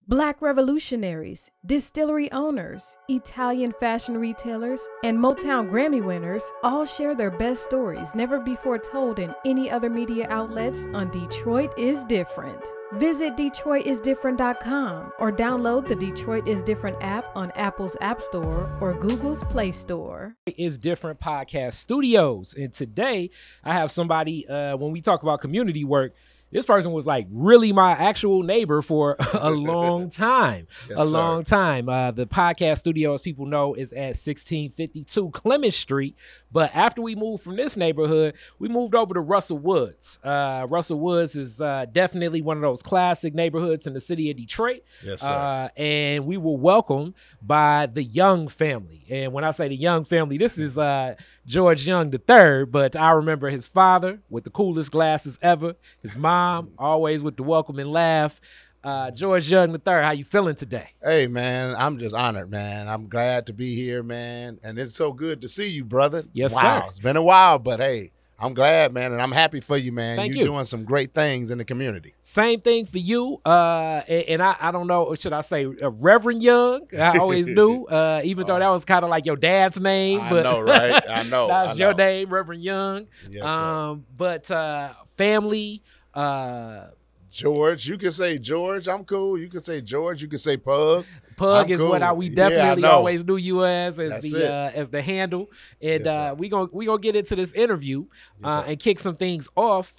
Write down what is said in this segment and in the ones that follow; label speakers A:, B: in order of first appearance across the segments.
A: Black revolutionaries, distillery owners, Italian fashion retailers, and Motown Grammy winners all share their best stories never before told in any other media outlets on Detroit is Different. Visit DetroitisDifferent.com or download the Detroit is Different app on Apple's App Store or Google's Play Store.
B: Is Different Podcast Studios, and today I have somebody, when we talk about community work, this person was like really my actual neighbor for a long time. Long time. The podcast studio, as people know, is at 1652 Clemens Street. But after we moved from this neighborhood, we moved over to Russell Woods. Russell Woods is definitely one of those classic neighborhoods in the city of Detroit.
C: Yes, sir.
B: And we were welcomed by the Young family. And when I say the Young family, this is George Young III, but I remember his father with the coolest glasses ever, his mom always with the welcome and laugh. George Young III, how you feeling today?
C: Hey, man, I'm just honored, man. I'm glad to be here, man. And it's so good to see you, brother.
B: Yes,
C: wow,
B: sir.
C: It's been a while, but hey, I'm glad, man, and I'm happy for you, man.
B: Thank
C: You're
B: you.
C: doing some great things in the community.
B: Same thing for you. And I don't know, should I say Reverend Young? I always do, even though that was kind of like your dad's name.
C: I
B: But
C: know, right? I know.
B: That's your name, Reverend Young.
C: Yes, sir.
B: But family.
C: George, you can say George. I'm cool. You can say George. You can say Pug.
B: Pug
C: I'm
B: is
C: cool.
B: what we
C: Yeah,
B: definitely
C: I know.
B: always knew you as
C: That's
B: the handle. And
C: Yes, sir.
B: we gonna get into this interview
C: Yes, sir.
B: and kick some things off.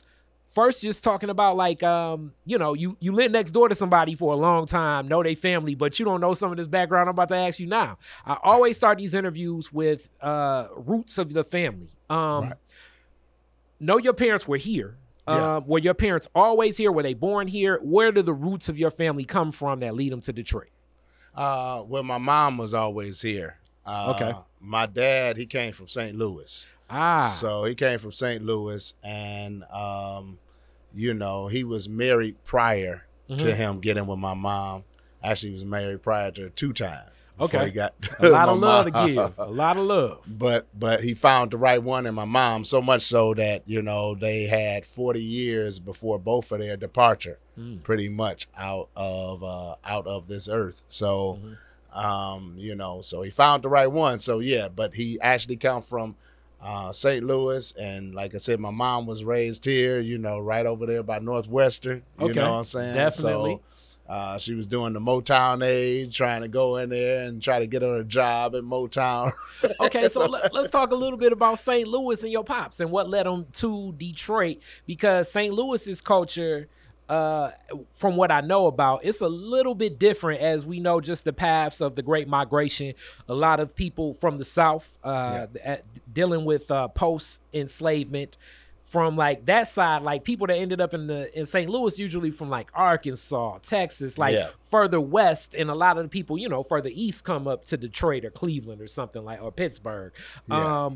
B: First, just talking about like you live next door to somebody for a long time, know they family, but you don't know some of this background I'm about to ask you now. I always start these interviews with roots of the family.
C: Right.
B: Know your parents were here.
C: Yeah.
B: Were your parents always here? Were they born here? Where do the roots of your family come from that lead them to Detroit?
C: Well, my mom was always here.
B: Okay.
C: My dad, he came from St. Louis. So he came from St. Louis, and he was married prior to him getting with my mom. Actually, he was married prior to 2 times. Before he got
B: a lot of
C: my
B: love
C: mom.
B: to give. A lot of love.
C: But he found the right one in my mom, so much so that they had 40 years before both of their departure, pretty much out of this earth. So, so he found the right one. So yeah, but he actually come from St. Louis, and like I said, my mom was raised here, right over there by Northwestern. You know what I'm saying?
B: Definitely.
C: So, she was doing the Motown age, trying to go in there and try to get her a job at Motown.
B: Okay, so let's talk a little bit about St. Louis and your pops and what led them to Detroit, because St. Louis's culture, from what I know about, it's a little bit different, as we know just the paths of the Great Migration. A lot of people from the South dealing with post-enslavement. From like that side, like people that ended up in St. Louis, usually from like Arkansas, Texas, further west, and a lot of the people, further east come up to Detroit or Cleveland or something or Pittsburgh.
C: Yeah.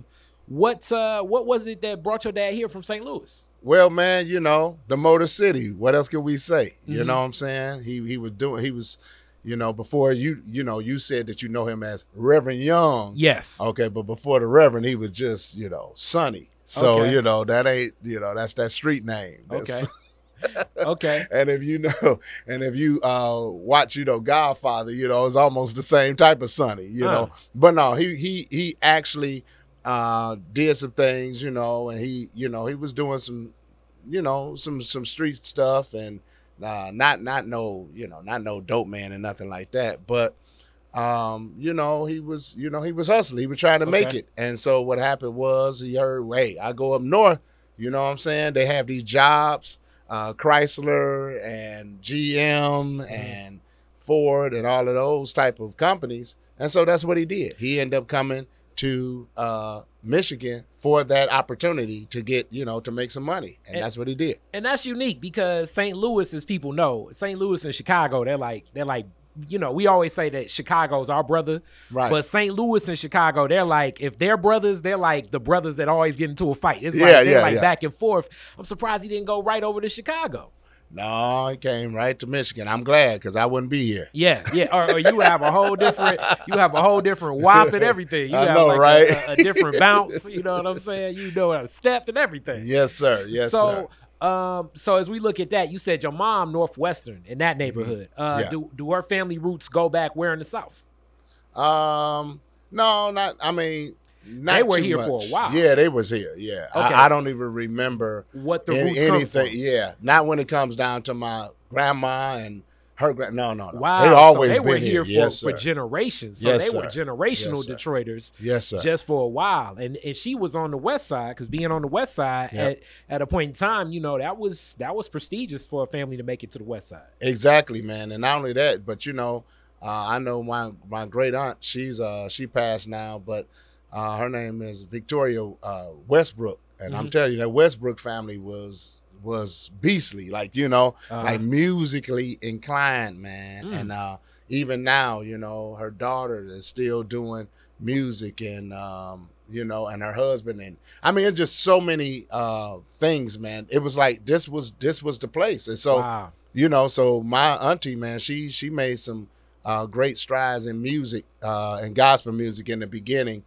B: What was it that brought your dad here from St. Louis?
C: Well, man, the Motor City. What else can we say? You know what I'm saying? He was before you said that you know him as Reverend Young.
B: Yes.
C: Okay, but before the Reverend, he was just, Sonny. So,
B: Okay.
C: that ain't, that's that street name. That's,
B: Okay.
C: And if you watch, Godfather, it's almost the same type of Sonny, But no, he actually did some things, and he was doing some, some street stuff, and not no dope man and nothing like that. But he was hustling. He was trying to make it. And so what happened was he heard, hey, I go up north, you know what I'm saying? They have these jobs, Chrysler and GM and Ford and all of those type of companies. And so that's what he did. He ended up coming to Michigan for that opportunity to get, to make some money. And that's what he did.
B: And that's unique because St. Louis, as people know, St. Louis and Chicago, they're like, we always say that Chicago's our brother,
C: right?
B: But St. Louis and Chicago, they're like, if they're brothers, they're like the brothers that always get into a fight. It's like back and forth. I'm surprised he didn't go right over to Chicago.
C: No, he came right to Michigan. I'm glad, because I wouldn't be here.
B: Yeah. Or you have a whole different, whop and everything. You have
C: right?
B: a different bounce. You know what I'm saying? You know how to step and everything.
C: Yes, sir. Yes, sir.
B: so as we look at that, you said your mom Northwestern in that neighborhood.
C: Yeah.
B: Do her family roots go back where in the South?
C: No, not. I mean, not
B: They were
C: too
B: here
C: much.
B: for a while.
C: Yeah, they was here. Yeah,
B: Okay.
C: I don't even remember
B: What the roots come
C: anything.
B: from.
C: Yeah, not when it comes down to my grandma and her grand. No.
B: Wow,
C: They always
B: so they were
C: been
B: here
C: Yes,
B: for
C: sir.
B: generations. So
C: Yes,
B: they were
C: sir.
B: generational
C: Yes, sir.
B: Detroiters.
C: Yes, sir.
B: Just for a while, and she was on the West Side, because being on the West Side
C: Yep.
B: at a point in time, you know, that was prestigious for a family to make it to the West Side.
C: Exactly, man. And not only that, but you know, I know my great aunt. She passed now, but her name is Victoria Westbrook, and I'm telling you, that Westbrook family was beastly, like, you know, like musically inclined, man. And even now, you know, her daughter is still doing music, and you know, and her husband, and I mean, it's just so many things, man. It was like this was the place. And so
B: Wow.
C: you know, so my auntie, man, she made some great strides in music and gospel music in the beginning.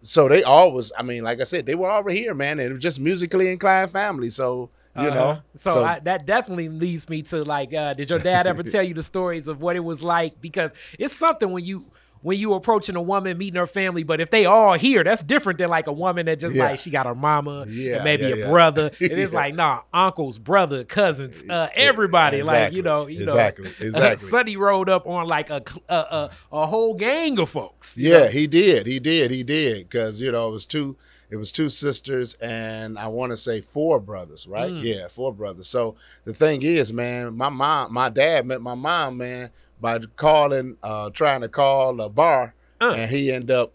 C: So they always, I mean, like I said, they were already here, man. And it was just musically inclined family. So, you know.
B: So that definitely leads me to, like, did your dad ever tell you the stories of what it was like? Because it's something when you approaching a woman, meeting her family, but if they all here, that's different than like a woman that just like she got her mama and maybe a brother. It is like, nah, uncles, brother, cousins, everybody.
C: Exactly.
B: Like, you know,
C: Exactly.
B: Sonny rolled up on like a whole gang of folks.
C: Yeah, he did. Because, you know, it was two sisters and I want to say 4 brothers, right? Yeah, 4 brothers. So the thing is, man, my dad met my mom, man, by trying to call a bar, and he ended up,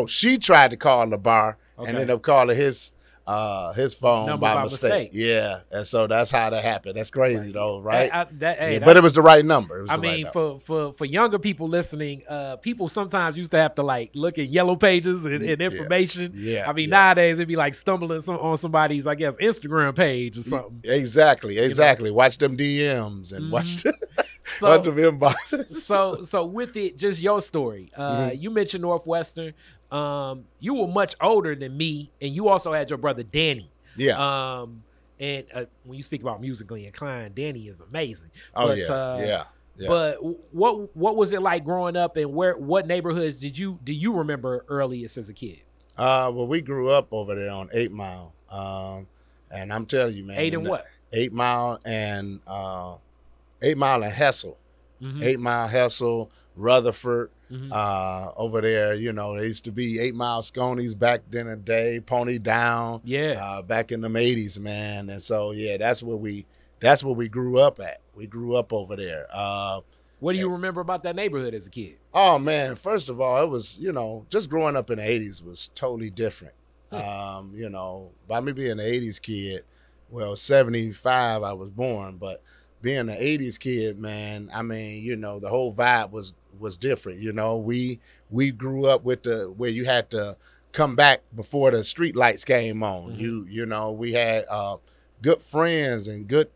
C: she tried to call the bar and ended up calling his phone
B: Number
C: by mistake. Yeah, and so that's how that happened. That's crazy though, right? But it was the right number.
B: For younger people listening, people sometimes used to have to like look at yellow pages and information.
C: Yeah.
B: I mean, nowadays it'd be like stumbling on somebody's, I guess, Instagram page or something.
C: Exactly. Watch them DMs and watch them inboxes.
B: So with it, just your story. You mentioned Northwestern. You were much older than me, and you also had your brother Danny.
C: Yeah.
B: And when you speak about musically inclined, Danny is amazing.
C: Oh,
B: but,
C: yeah.
B: But what was it like growing up, and what neighborhoods do you remember earliest as a kid?
C: Well, we grew up over there on 8 Mile. And I'm telling you, man.
B: 8 and what?
C: 8 Mile and 8 Mile and Hessel. 8 Mile, Hessel, Rutherford. Over there, you know, there used to be 8 Mile Sconies back in the day, Pony Down.
B: Yeah.
C: Back in the 80s, man. And so, yeah, that's where we grew up at. We grew up over there.
B: What do you remember about that neighborhood as a kid?
C: Oh, man, first of all, it was, you know, just growing up in the 80s was totally different. You know, by me being an 80s kid, well, 75 I was born, but being an 80s kid, man, I mean, you know, the whole vibe was different. You know, we grew up with where you had to come back before the street lights came on. You know, we had good friends and good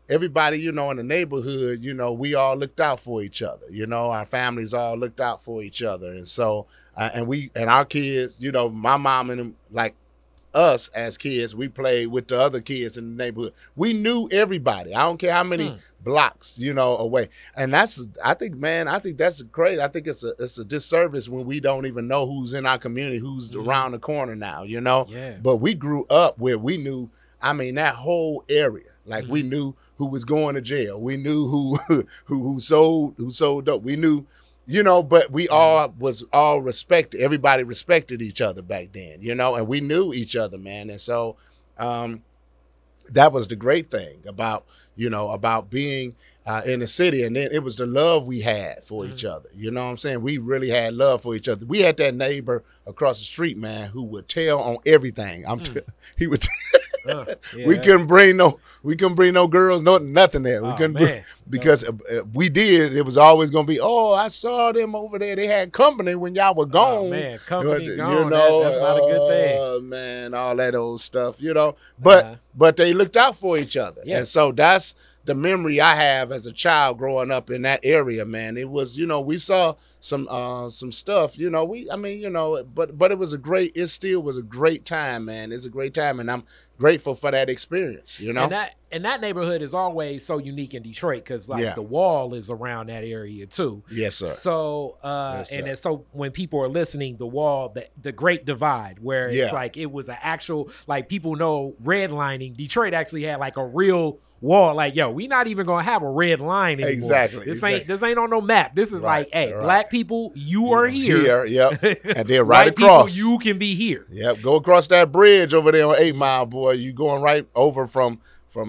C: everybody, you know, in the neighborhood. You know, we all looked out for each other. You know, our families all looked out for each other. And so and our kids, you know, my mom and them, like us as kids, we played with the other kids in the neighborhood. We knew everybody. I don't care how many blocks, you know, away. And I think that's crazy. I think it's a disservice when we don't even know who's in our community, who's around the corner now, you know? Yeah. But we grew up where we knew, I mean, that whole area. Like we knew who was going to jail. We knew who sold dope. We knew, you know, but we all respected. Everybody respected each other back then, you know, and we knew each other, man. And so that was the great thing about, you know, about being in the city. And then it was the love we had for each other. You know what I'm saying? We really had love for each other. We had that neighbor across the street, man, who would tell on everything. He would we couldn't bring no girls, nothing there. We couldn't because we did. It was always gonna be, oh, I saw them over there. They had company when y'all were gone.
B: Oh, man, company gone.
C: You know,
B: that's not a good thing.
C: Oh man, all that old stuff, you know. But they looked out for each other, and so that's the memory I have as a child growing up in that area, man. It was, we saw some stuff, but it was it still was a great time, man. It's a great time, and I'm grateful for that experience,
B: And that neighborhood is always so unique in Detroit because the wall is around that area too.
C: Yes, sir.
B: So and so when people are listening, the wall, the Great Divide, where it's like it was an actual, like, people know redlining. Detroit actually had like a real wall, like, yo, we not even gonna have a red line anymore.
C: Exactly.
B: This ain't on no map. This is like, hey, black people, you are here.
C: Yep. And then right across,
B: people, you can be here.
C: Yep. Go across that bridge over there on 8 Mile, boy. You going right over from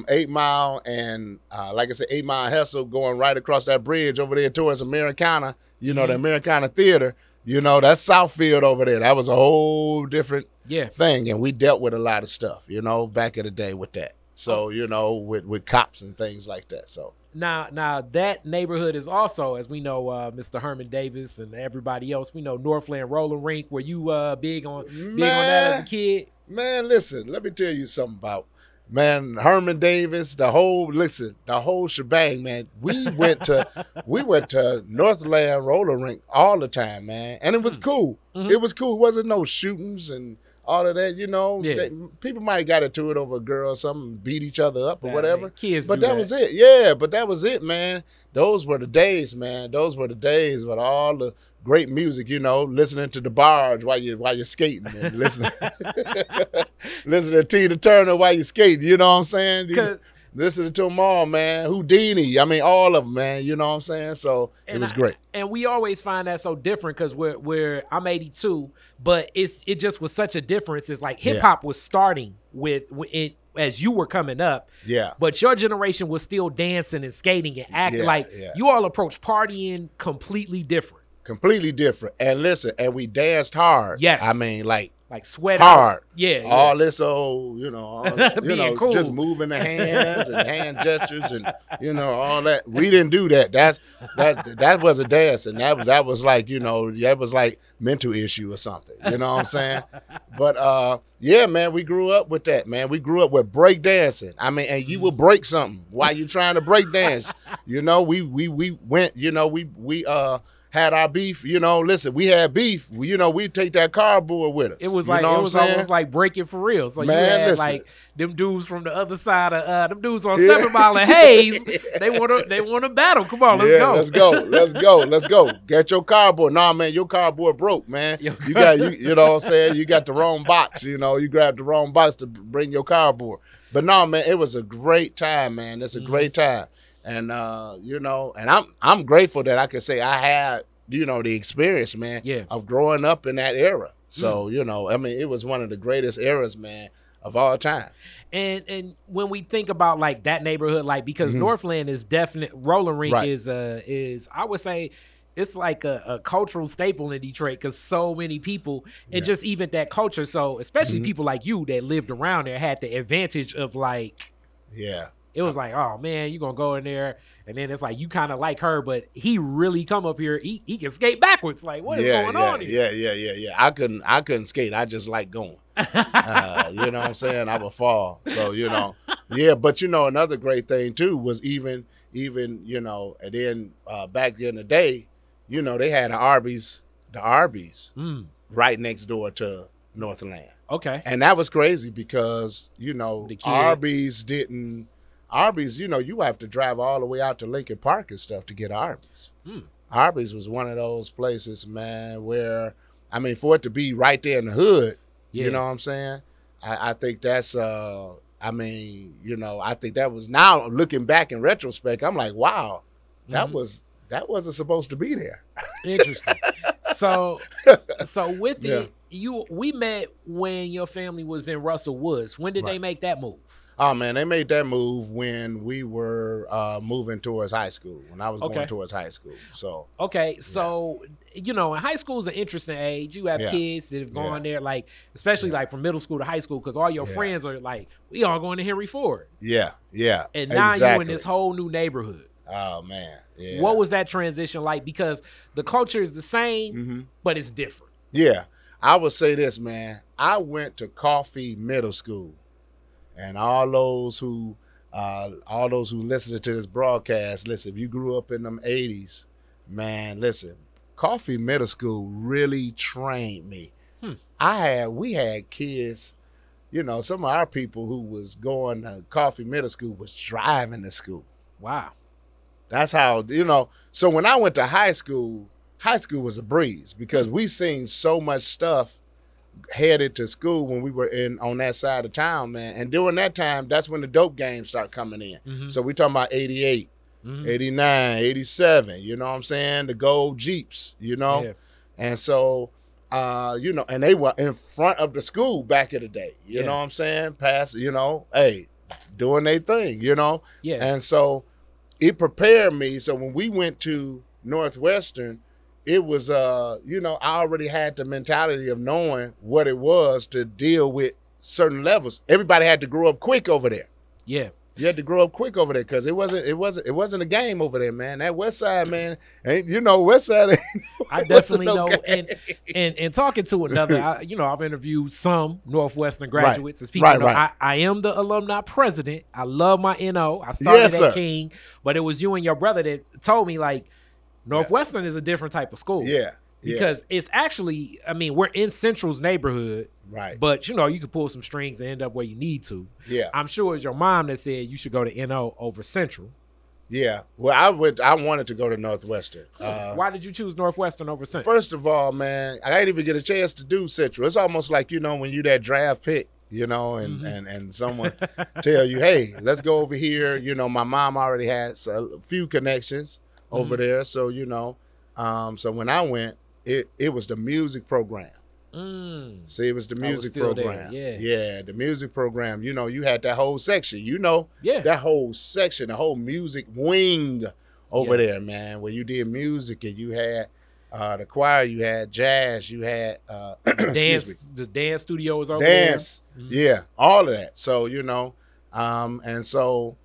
C: 8 Mile and like I said, 8 Mile Hessel, going right across that bridge over there towards Americana. The Americana Theater. That's Southfield over there. That was a whole different thing, and we dealt with a lot of stuff, back in the day with that. So, with cops and things like that. So
B: now that neighborhood is also, as we know, Mr. Herman Davis and everybody else, we know Northland Roller Rink. Were you big on that as a kid?
C: Man, listen, let me tell you something about, man, Herman Davis, the whole shebang, man. We went to Northland Roller Rink all the time, man, and it was cool. Mm-hmm. It was cool. It wasn't no shootings and all of that, people might have got into it over a girl or something, beat each other up or whatever.
B: Kids
C: but
B: that
C: was it. Yeah, but that was it, man. Those were the days, man. Those were the days with all the great music, listening to the Barge while you're skating and listening to Tina Turner while you're skating, you know what I'm saying? Listening to them all, man. Houdini. I mean, all of them, man. You know what I'm saying? So it was great.
B: And we always find that so different because I'm 82, but it just was such a difference. It's like hip hop was starting with it as you were coming up.
C: Yeah.
B: But your generation was still dancing and skating and acting you all approach partying completely different.
C: Completely different. And listen, and we danced hard.
B: Yes.
C: I mean, like
B: sweat
C: hard.
B: Out. Yeah.
C: All this old,
B: cool.
C: Just moving the hands and hand gestures and all that. We didn't do that. That was a dance, and that was like, that was like mental issue or something. You know what I'm saying? But yeah, man, we grew up with that, man. We grew up with break dancing. I mean, and you would break something while you're trying to break dance. We went, we had our beef, listen, we had beef. We'd take that cardboard with us.
B: It was like, almost like breaking for real. So
C: man,
B: you had
C: listen.
B: like them dudes from the other side of them dudes on 7 Mile and Hayes. They want to battle. Come on, let's go. Let's go. Get your cardboard. Nah, man, your cardboard broke, man. You got you know what I'm saying? You got the wrong box, you grabbed the wrong box to bring your cardboard. But no, man, it was a great time, man. It's a great time. And and I'm grateful that I could say I had, the experience, man, of growing up in that era. So, I mean, it was one of the greatest eras, man, of all time. And when we think about like that neighborhood, like because Northland is definite, Roller Rink is I would say it's like a cultural staple in Detroit because so many people and just even that culture. So especially people like you that lived around there had the advantage of like, it was like, oh man, you gonna go in there, and then it's like you kind of like her, but he really come up here. He can skate backwards. Like, what is going on here?
C: Yeah. I couldn't skate. I just like going. You know what I'm saying? I would fall. So but another great thing too was even and then back in the day, they had the Arby's right next door to Northland.
B: Okay,
C: and that was crazy because Arby's, you have to drive all the way out to Lincoln Park and stuff to get Arby's. Arby's was one of those places, man, where, I mean, for it to be right there in the hood, you know what I'm saying? I think that's, I think that was, now looking back in retrospect, I'm like, wow, that wasn't supposed to be there.
B: Interesting. So with it, we met when your family was in Russell Woods. When did they make that move?
C: Oh, man, they made that move when we were moving towards high school, when I was going towards high school. So in high school is an interesting age. You have kids that have gone there, like, especially like from middle school to high school, because all your friends are like, we all going to Henry Ford. Yeah.
B: And now you're in this whole new neighborhood.
C: Oh, man. Yeah.
B: What was that transition like? Because the culture is the same, but it's different.
C: Yeah. I would say this, man. I went to Coffee Middle School. And all those who all those who listen to this broadcast, listen, if you grew up in them 80s, man, listen, Coffee Middle School really trained me. We had kids, you know, some of our people who was going to Coffee Middle School was driving to school.
B: Wow.
C: That's how, you know, so when I went to high school was a breeze because we seen so much stuff headed to school when we were on that side of town, man. And during that time, that's when the dope games start coming in. So we talking about 88, 89, 87, you know what I'm saying? The gold Jeeps, you know? Yeah. And so, you know, and they were in front of the school back in the day, you know what I'm saying? Past, you know, hey, doing their thing, you know? Yeah. And so it prepared me. So when we went to Northwestern, it was, you know, I already had the mentality of knowing what it was to deal with certain levels. Everybody had to grow up quick over there. Yeah. You had to grow up quick over there because it wasn't a game over there, man. That West Side, man, ain't, you know, West Side.
B: I definitely know. And talking to another, you know, I've interviewed some Northwestern graduates. As people know, I am the alumni president. I love my NO. I started at King, but it was you and your brother that told me, like, Northwestern is a different type of school. Yeah. Because it's actually, I mean, we're in Central's neighborhood. Right. But, you know, you can pull some strings and end up where you need to. Yeah. I'm sure it's your mom that said you should go to NO over Central.
C: Yeah. Well, I wanted to go to Northwestern.
B: Why did you choose Northwestern over Central?
C: First of all, man, I didn't even get a chance to do Central. It's almost like, you know, when you that draft pick, you know, and someone tell you, hey, let's go over here. You know, my mom already had a few connections over there. So, you know, so when I went, it was the music program. See, it was the music program. Yeah, the music program. You know, you had that whole section. You know, that whole section, the whole music wing over there, man, where you did music and you had the choir, you had jazz, you had
B: the dance studio was over there.
C: Yeah, all of that. So, you know, and so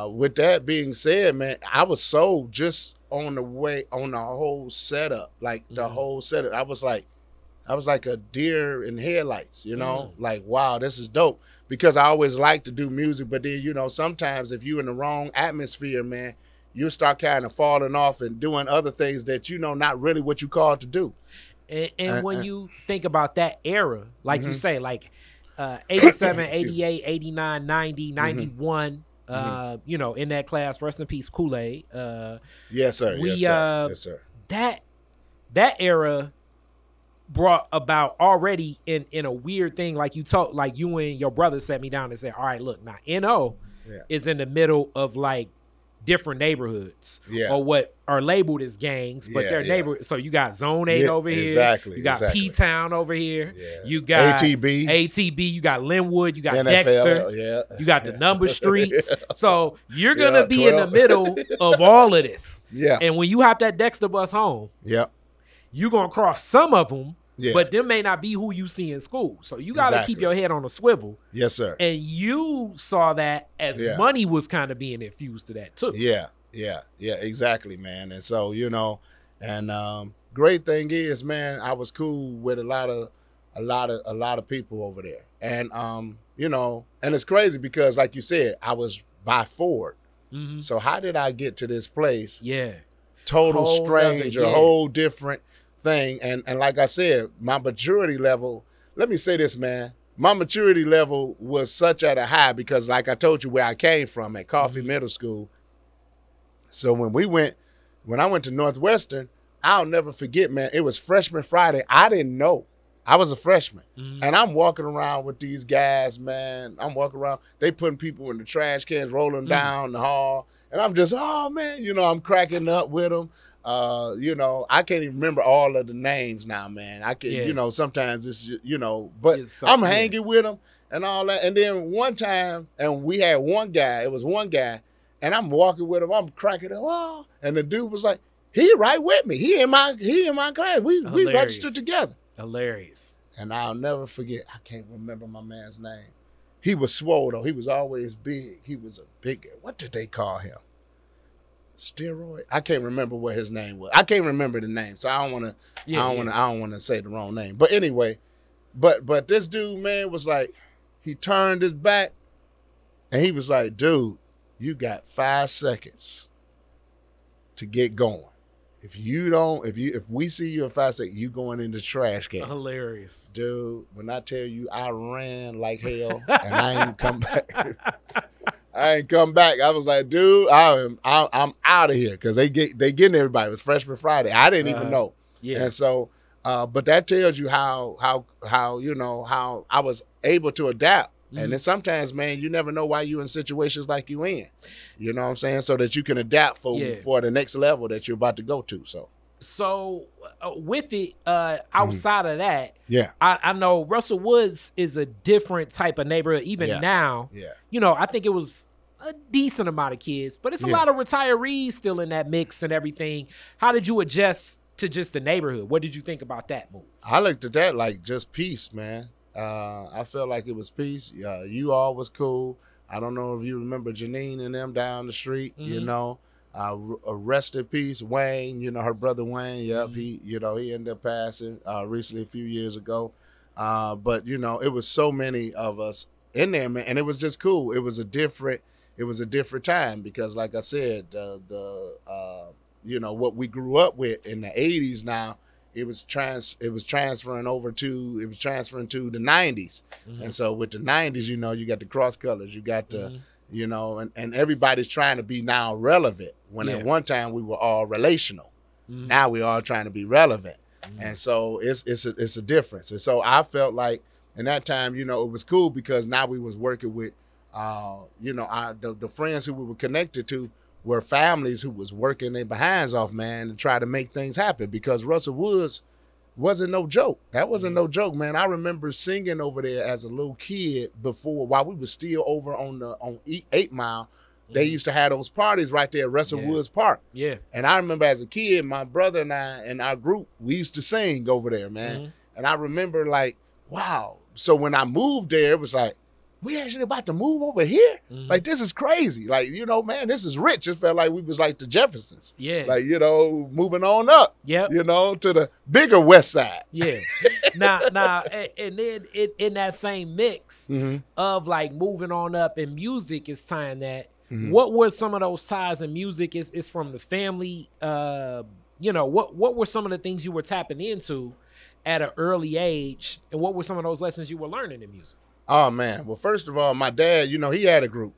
C: with that being said, man, I was so just on the whole setup, like the whole setup. I was like a deer in headlights, you know, like, wow, this is dope. Because I always like to do music, but then, you know, sometimes if you're in the wrong atmosphere, man, you start kind of falling off and doing other things that, you know, not really what you called to do.
B: And when you think about that era, like you say, like 87, 88, 89, 90, 91, you know, in that class, rest in peace, Kool-Aid.
C: Yes, sir. Yes, sir.
B: That era brought about already in a weird thing, like you and your brother sat me down and said, all right, look, now NO is in the middle of like different neighborhoods or what are labeled as gangs, but they're neighborhoods. So you got Zone 8 over here. Exactly. You got P-Town over here. Yeah. You got ATB. You got Linwood. You got NFL, Dexter. You got the number streets. So you're going to be 12. In the middle of all of this. Yeah. And when you hop that Dexter bus home, you're going to cross some of them, but them may not be who you see in school. So you got to keep your head on a swivel.
C: Yes, sir.
B: And you saw that as money was kind of being infused to that too.
C: Yeah, exactly, man. And so, you know, and great thing is, man, I was cool with a lot of people over there. And you know, and it's crazy because like you said, I was by Ford. So how did I get to this place? Total whole stranger, whole different thing. And like I said, my maturity level, let me say this, man, my maturity level was such at a high because like I told you where I came from at Coffee Middle School. So when I went to Northwestern, I'll never forget, man, it was freshman Friday. I didn't know. I was a freshman. And I'm walking around with these guys, man. I'm walking around. They putting people in the trash cans, rolling down the hall. And I'm just, oh, man, you know, I'm cracking up with them. You know, I can't even remember all of the names now, man. I can, you know, sometimes it's, you know, but I'm hanging with them and all that. And then one time, and we had one guy, it was one guy, and I'm walking with him, I'm cracking up, oh, and the dude was like, he right with me. He in my class. We registered together.
B: Hilarious.
C: And I'll never forget, I can't remember my man's name. He was swole, though. He was always big. He was a big, what did they call him? Steroid? I can't remember what his name was. I can't remember the name, so I don't want to say the wrong name. But anyway, but this dude, man, was like, he turned his back and he was like, dude, you got 5 seconds to get going. If we see you in 5 seconds, you going in the trash can.
B: Hilarious.
C: Dude, when I tell you I ran like hell and I ain't come back. I ain't come back. I was like, dude, I'm out of here because they getting everybody. It was Freshman Friday. I didn't even know.
B: Yeah.
C: And so, but that tells you how I was able to adapt. And then sometimes, man, you never know why you in situations like you in. You know what I'm saying? So that you can adapt for the next level that you're about to go to. So
B: with it, outside of that,
C: yeah,
B: I know Russell Woods is a different type of neighborhood. Even now, I think it was a decent amount of kids, but it's a lot of retirees still in that mix and everything. How did you adjust to just the neighborhood? What did you think about that move?
C: I looked at that like just peace, man. I felt like it was peace. You all was cool. I don't know if you remember Janine and them down the street, rest in peace, Wayne, her brother Wayne. Yep. He ended up passing recently a few years ago. But it was so many of us in there, man. And it was just cool. It was a different time because like I said, what we grew up with in the 80s now, it was transferring to the 90s. And so with the 90s, you got the cross colors, you got the, and everybody's trying to be now relevant when at one time we were all relational. Now we all trying to be relevant. And so it's a difference. And so I felt like in that time, it was cool because now we was working with, the friends who we were connected to were families who was working their behinds off, man, to try to make things happen because Russell Woods wasn't no joke. That wasn't no joke, man. I remember singing over there as a little kid while we were still over on 8 Mile. They used to have those parties right there at Russell Woods Park. Yeah. And I remember as a kid, my brother and I and our group, we used to sing over there, man. And I remember like, wow. So when I moved there, it was like, we actually about to move over here? Like, this is crazy. Like, man, this is rich. It felt like we was like the Jeffersons. Yeah. Like, moving on up. Yep. To the bigger West Side.
B: Yeah. Now, and then in that same mix of like moving on up in music is tying that. What were some of those ties in music? Is from the family? What were some of the things you were tapping into at an early age? And what were some of those lessons you were learning in music?
C: Oh, man. Well, first of all, my dad, he had a group.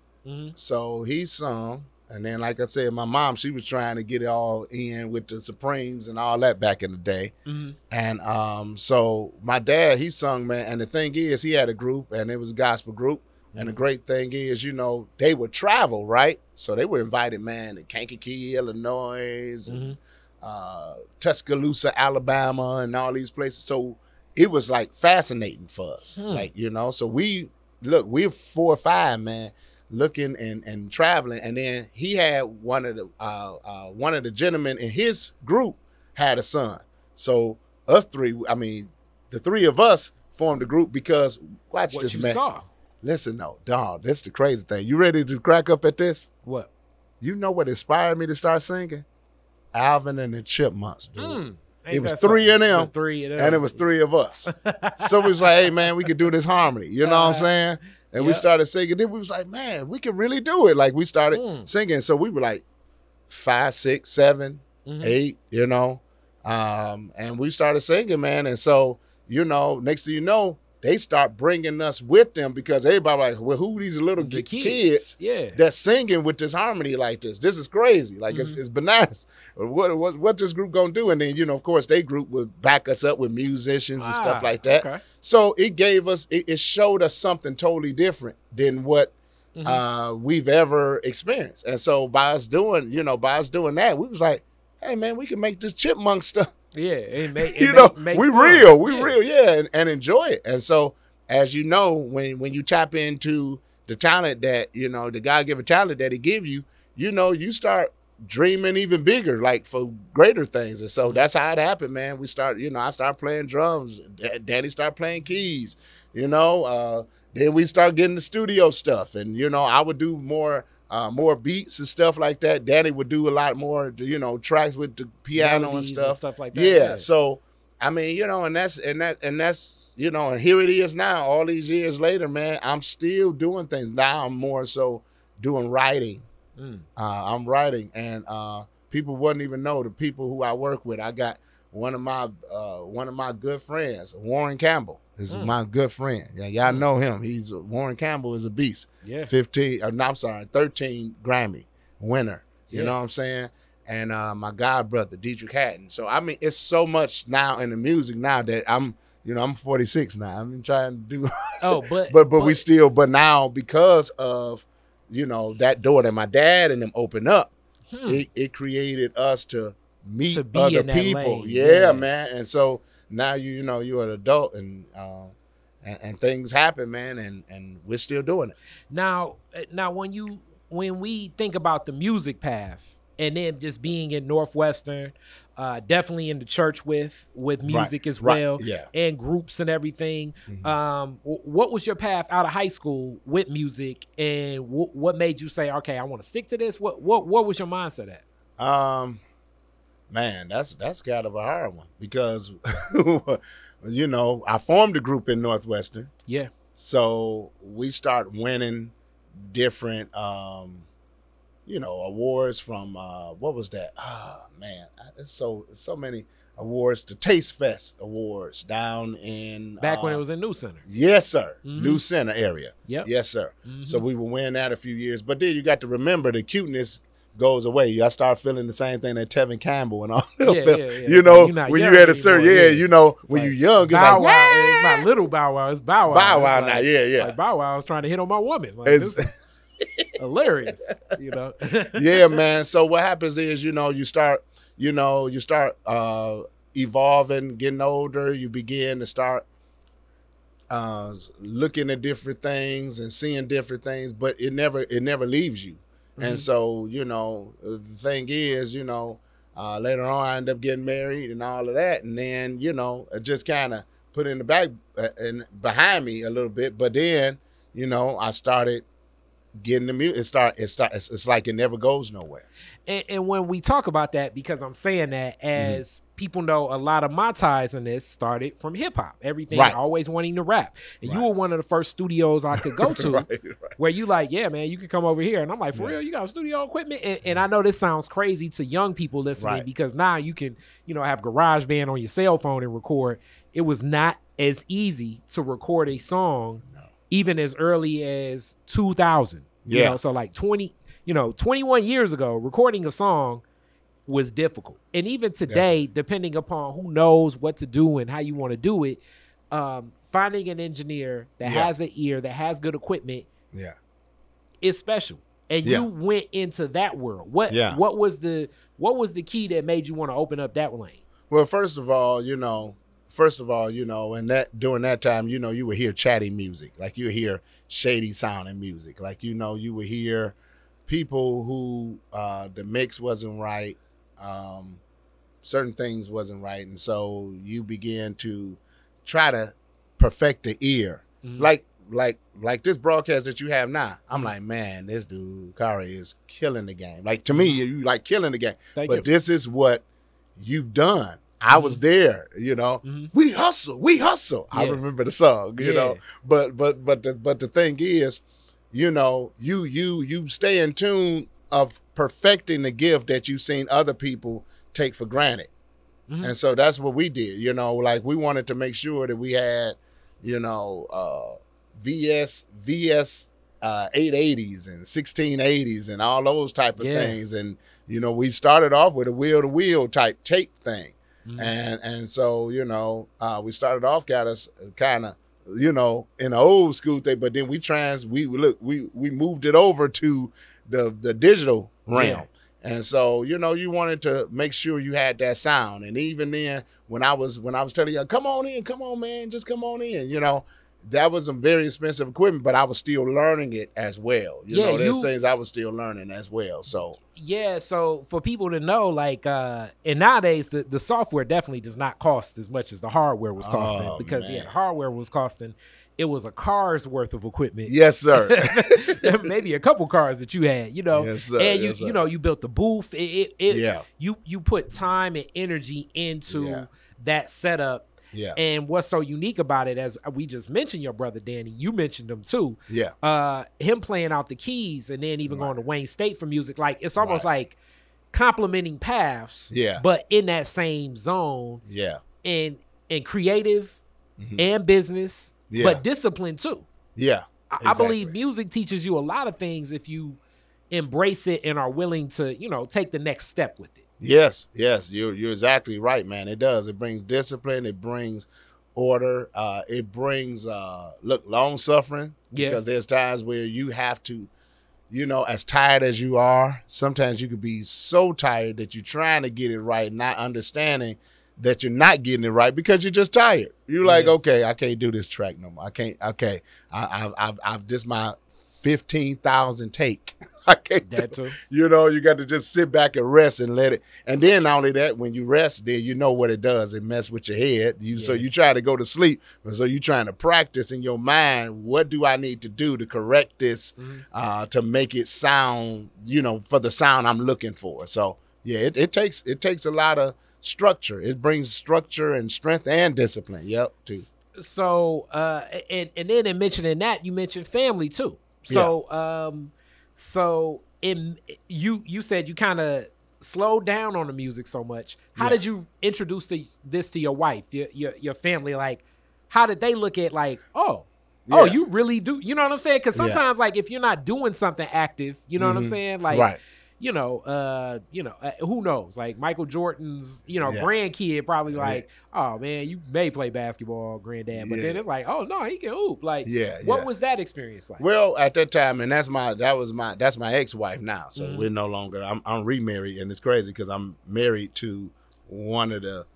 C: So he sung. And then, like I said, my mom, she was trying to get it all in with the Supremes and all that back in the day. And so my dad, he sung, man. And the thing is, he had a group, and it was a gospel group. And the great thing is, they would travel, right? So they were invited, man, to Kankakee, Illinois, and Tuscaloosa, Alabama, and all these places. So it was like fascinating for us. Like, so we're 4 or 5, man, looking and traveling. And then he had one of the gentlemen in his group had a son. So us 3, the 3 of us formed a group because watch
B: what
C: this,
B: you
C: man.
B: Saw.
C: Listen, no, dog, this is the crazy thing. You ready to crack up at this?
B: What?
C: You know what inspired me to start singing? Alvin and the Chipmunks, dude. It was 3 of them, and it was 3 of us. So we was like, hey, man, we could do this harmony. You know what I'm saying? And we started singing. Then we was like, man, we can really do it. Like, we started singing. So we were like 5, 6, 7, 8, and we started singing, man. And so, next thing you know, they start bringing us with them because everybody like, well, who these little kids that's singing with this harmony like this? This is crazy. Like, it's bananas. What this group going to do? And then, of course, they group would back us up with musicians and stuff like that. Okay. So it gave us, it showed us something totally different than what we've ever experienced. And so by us doing that, we was like, hey, man, we can make this chipmunk stuff.
B: Yeah,
C: we real, and enjoy it. And so, as you know, when you tap into the talent that the God-given talent that He give you, you start dreaming even bigger, like for greater things. And so that's how it happened, man. We start, I started playing drums. Danny started playing keys. Then we start getting the studio stuff, and I would do more beats and stuff like that. Danny would do a lot more, tracks with the piano and stuff
B: like that.
C: Yeah. So, and that's, and here it is now, all these years later, man, I'm still doing things. Now I'm more so doing writing I'm writing, and people wouldn't even know the people who I work with. I got one of my good friends, Warren Campbell, is my good friend. Yeah, y'all know him. Warren Campbell is a beast.
B: Yeah.
C: 13 Grammy winner. You know what I'm saying? And my god brother, Dietrich Hatton. So I mean, it's so much now in the music now that I'm 46 now. I've been trying to do but we still, but now because of that door that my dad and them opened up, it created us to meet other people. Yeah, man. And so now you're an adult, and things happen, man, and we're still doing it.
B: Now when we think about the music path, and then just being in Northwestern, definitely in the church with music as well, and groups and everything. What was your path out of high school with music, and what made you say, okay, I want to stick to this? What was your mindset at?
C: Man, that's kind of a hard one, because I formed a group in Northwestern.
B: Yeah. So
C: we start winning different awards from what was that? Oh man, it's so many awards. The Taste Fest awards down in
B: back when it was in New Center.
C: Yes, sir. New Center area.
B: Yep.
C: Yes, sir. So we would win that a few years, but then you got to remember the cuteness goes away. I start feeling the same thing that Tevin Campbell and all.
B: Yeah.
C: When you had a certain, when you're young, it's
B: Bow
C: like,
B: Wow. It's not little Bow Wow, it's Bow Wow.
C: Bow Wow
B: now,
C: yeah.
B: Like Bow Wow was trying to hit on my woman. Like, this hilarious,
C: Yeah, man. So what happens is, you start evolving, getting older. You begin to start looking at different things and seeing different things, but it never leaves you. And so, the thing is, later on I end up getting married and all of that, and then it just kind of put in the back and behind me a little bit. But then, I started getting the music. It's like it never goes nowhere.
B: And when we talk about that, because I'm saying that as people know, a lot of my ties in this started from hip hop. Everything, always wanting to rap. And you were one of the first studios I could go to where you like, yeah, man, you could come over here. And I'm like, for real, you got studio equipment? And I know this sounds crazy to young people listening because now you can, have GarageBand on your cell phone and record. It was not as easy to record a song even as early as 2000. So like 21 years ago, recording a song was difficult. And even today, depending upon who knows what to do and how you want to do it, finding an engineer that has an ear, that has good equipment is special. And you went into that world. What was the key that made you want to open up that lane?
C: Well, first of all, and that during that time, you would hear chatty music. Like you would hear shady sounding music. Like, you would hear people who the mix wasn't right. Certain things wasn't right. And so you begin to try to perfect the ear. Like this broadcast that you have now. I'm like, man, this dude, Kari, is killing the game. Like, to me, you like killing the game.
B: Thank you.
C: This is what you've done. I was there, We hustle. I remember the song, But the thing is, you stay in tune of perfecting the gift that you've seen other people take for granted. And so that's what we did, like we wanted to make sure that we had, VS 880s and 1680s and all those type of things. And, we started off with a wheel-to-wheel type tape thing. And so, we started off kind of, in an old school thing, but then we moved it over to the digital realm. And so, you wanted to make sure you had that sound. And even then, when I was telling you, come on, man, just come on in, that was some very expensive equipment, but I was still learning it as well. There's things I was still learning as well. So
B: so for people to know, like, and nowadays the software definitely does not cost as much as the hardware was costing, because the hardware was costing. It was a car's worth of equipment.
C: Yes, sir.
B: Maybe a couple cars that you had,
C: Yes, sir.
B: And you built the booth. You put time and energy into that setup.
C: Yeah.
B: And what's so unique about it, as we just mentioned your brother Danny, you mentioned him too.
C: Yeah.
B: Him playing out the keys and then even going to Wayne State for music, like it's almost
C: Right.
B: like complementing paths,
C: Yeah.
B: but in that same zone.
C: Yeah.
B: And creative
C: Mhm.
B: and business,
C: Yeah.
B: but discipline too.
C: Yeah.
B: I believe music teaches you a lot of things if you embrace it and are willing to, take the next step with it.
C: Yes, you're exactly right, man. It does. It brings discipline. It brings order. It brings long suffering.
B: Yeah.
C: Because there's times where you have to, as tired as you are, sometimes you could be so tired that you're trying to get it right, not understanding that you're not getting it right because you're just tired. You're like, okay, I can't do this track no more. I can't. Okay, I've this my 15,000 take. I can't.
B: That too.
C: You got to just sit back and rest and let it. And then not only that, when you rest, then you know what it does. It messes with your head. So you try to go to sleep. So you're trying to practice in your mind. What do I need to do to correct this, to make it sound, for the sound I'm looking for? So yeah, it takes a lot of structure. It brings structure and strength and discipline. Yep. Too.
B: So and then in mentioning that, you mentioned family too. So So you said you kind of slowed down on the music so much. How did you introduce this to your wife, your family? Like, how did they look at oh, you really do? You know what I'm saying? Because sometimes if you're not doing something active, you know what I'm saying? Like,
C: right.
B: Who knows? Like Michael Jordan's, grandkid probably like, oh man, you may play basketball, granddad, but then it's like, oh no, he can hoop. Like, what was that experience like?
C: Well, at that time, and that's my ex-wife now. So we're no longer. I'm remarried, and it's crazy because I'm married to one of the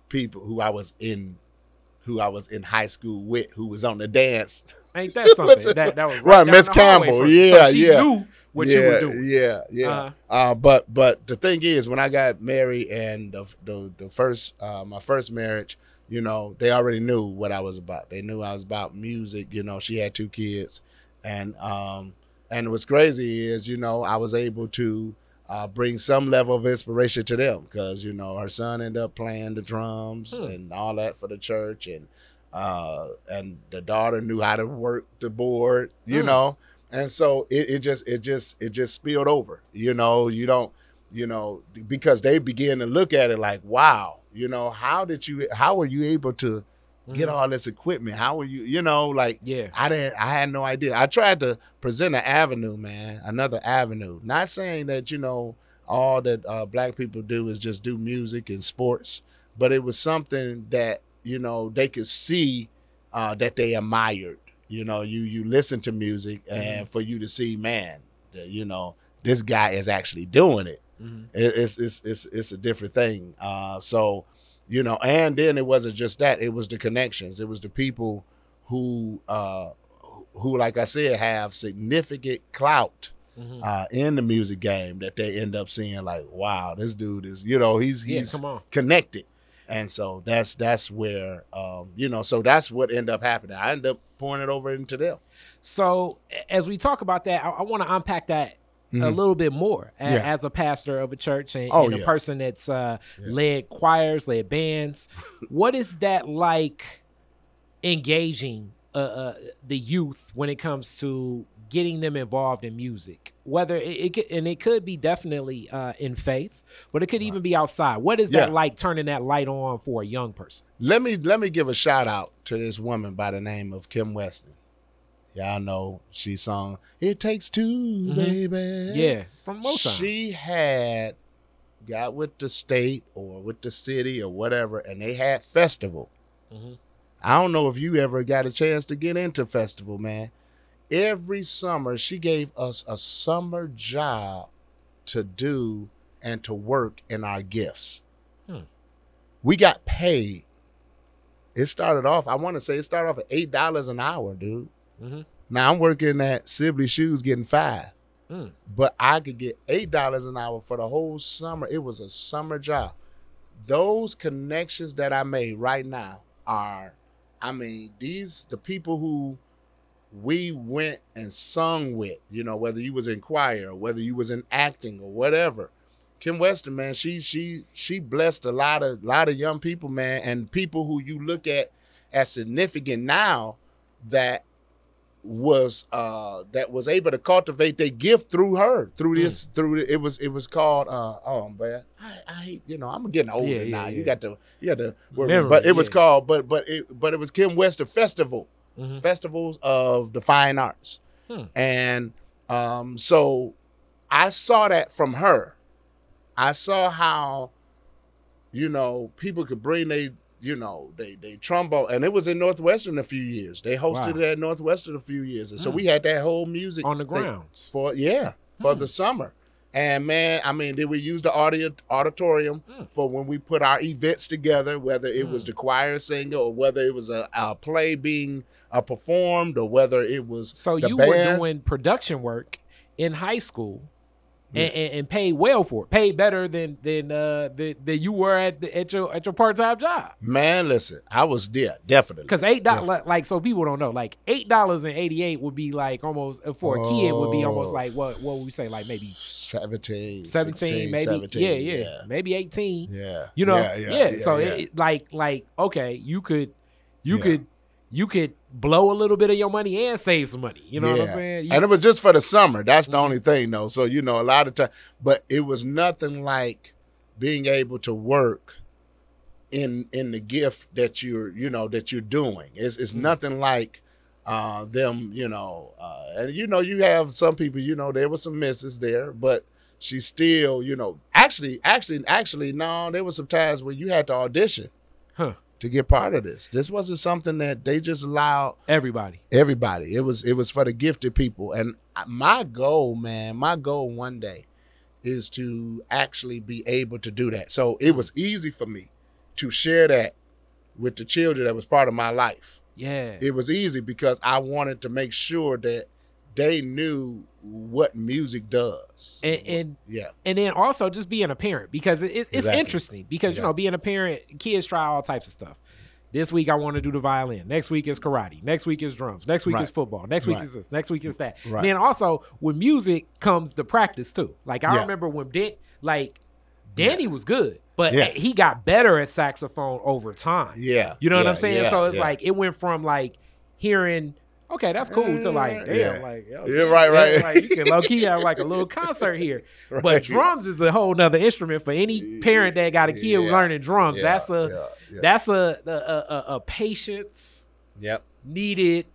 C: people who I was in high school with, who was on the dance.
B: Ain't that something? that was
C: right, Miss Campbell.
B: So she knew what you were doing.
C: Yeah. But the thing is, when I got married and the first my first marriage, they already knew what I was about. They knew I was about music. She had 2 kids, and what's crazy is, I was able to bring some level of inspiration to them because her son ended up playing the drums and all that for the church, and the daughter knew how to work the board, and so it just spilled over, because they began to look at it like, wow, how were you able to get all this equipment? How were you, I had no idea. I tried to present an avenue, man, another avenue, not saying that, all that black people do is just do music and sports, but it was something that, they could see that they admired. You listen to music, and for you to see, man, this guy is actually doing it. It's a different thing. And then it wasn't just that; it was the connections. It was the people who, like I said, have significant clout in the music game that they end up seeing. Like, wow, this dude is, he's connected. And so that's where, so that's what ended up happening. I ended up pouring it over into them.
B: So as we talk about that, I want to unpack that a little bit more as a pastor of a church and a person that's led choirs, led bands. What is that like engaging the youth when it comes to getting them involved in music, whether it could be definitely in faith, but it could even be outside. What is that like, turning that light on for a young person? Let me
C: give a shout out to this woman by the name of Kim Weston. Y'all know she sung "It Takes Two, Baby."
B: Yeah, from Motown.
C: She got with the state or with the city or whatever, and they had festival. I don't know if you ever got a chance to get into festival, man. Every summer, she gave us a summer job to do and to work in our gifts. We got paid. It started off, I want to say it started off at $8 an hour, dude. Now I'm working at Sibley Shoes getting $5. But I could get $8 an hour for the whole summer. It was a summer job. Those connections that I made right now are, the people who we went and sung with, whether you was in choir or whether you was in acting or whatever, Kim Weston, man, she blessed a lot of young people, man, and people who you look at as significant now that was able to cultivate their gift through her, through this, it was called oh man, I hate, I'm getting older now. You got to
B: Memory,
C: but it was called but it was Kim Weston Festival, Festivals of the Fine Arts, and so I saw that from her. I saw how, people could bring they trombone, and it was in Northwestern a few years. They hosted it at Northwestern a few years. And so we had that whole music
B: on the grounds
C: for the summer. And man, I mean, did we use the auditorium for when we put our events together, whether it was the choir singer or whether it was a play being performed or whether it was
B: so
C: the
B: you
C: band.
B: were doing production work in high school. And paid well for it, paid better than you were at your part-time job.
C: Man, listen, I was there definitely
B: because $8, like, so people don't know, like $8.88 would be like almost for a kid would be almost like what would we say, like maybe
C: 17
B: maybe
C: 17,
B: maybe 18,
C: yeah.
B: So it like okay, you could blow a little bit of your money and save some money. You know what I'm saying?
C: And it was just for the summer. That's the only thing, though. So, a lot of time. But it was nothing like being able to work in the gift that you're doing. It's nothing like them, and, you have some people, there was some misses there, but she still, actually, no, there was some times where you had to audition. To get part of this. This wasn't something that they just allowed
B: everybody.
C: It was for the gifted people. And my goal one day is to actually be able to do that. So it was easy for me to share that with the children that was part of my life.
B: Yeah.
C: It was easy because I wanted to make sure that they knew what music does.
B: And then also just being a parent, because it's interesting because, being a parent, kids try all types of stuff. This week I want to do the violin. Next week is karate. Next week is drums. Next week is football. Next week is this. Next week is that.
C: Right.
B: And then also with music comes the practice too. Like I remember when Danny was good, but he got better at saxophone over time.
C: Yeah.
B: You know what I'm saying?
C: Yeah,
B: so it's like it went from like hearing, okay, that's cool, to like, damn, like,
C: right.
B: Like you can low key have like a little concert here.
C: Right.
B: But drums is a whole nother instrument for any parent that got a kid learning drums. That's a patience needed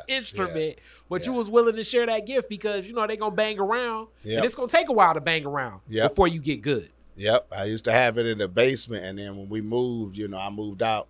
B: instrument. But you was willing to share that gift because they gonna bang around, and it's gonna take a while to bang around before you get good.
C: Yep, I used to have it in the basement, and then when we moved, I moved out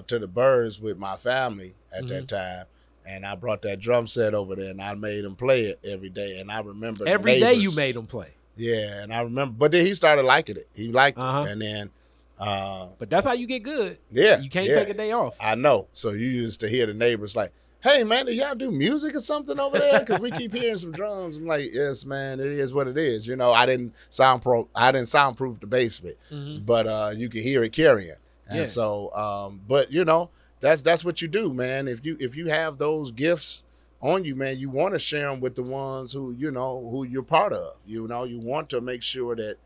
C: to the Birds with my family at that time, and I brought that drum set over there, and I made him play it every day. And I remember
B: every day you made him play.
C: Yeah, and I remember, but then he started liking it. He liked it, and then.
B: But that's how you get good.
C: Yeah,
B: you can't take a day off.
C: I know. So you used to hear the neighbors like, "Hey man, do y'all do music or something over there? Because we keep hearing some drums." I'm like, "Yes, man, it is what it is." I didn't soundproof the basement, but you could hear it carrying. And so, but that's what you do, man. If you have those gifts on you, man, you want to share them with the ones who who you're part of. You want to make sure that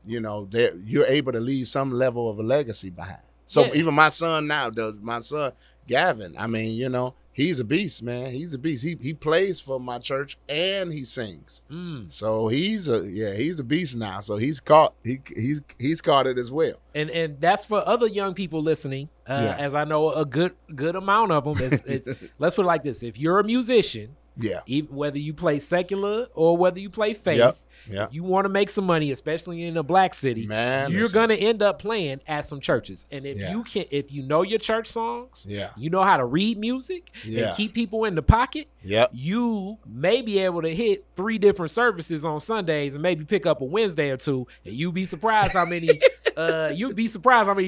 C: that you're able to leave some level of a legacy behind. So even my son now, my son Gavin, I mean, he's a beast, man. He's a beast. He plays for my church and he sings. So he's a beast now. So he's caught it as well.
B: And that's for other young people listening. As I know a good amount of them. It's let's put it like this: if you're a musician, even whether you play secular or whether you play faith. If you want to make some money, especially in a black city, you're gonna end up playing at some churches. And if you know your church songs, you know how to read music and keep people in the pocket, you may be able to hit 3 different services on Sundays and maybe pick up a Wednesday or 2, and you'd be surprised how many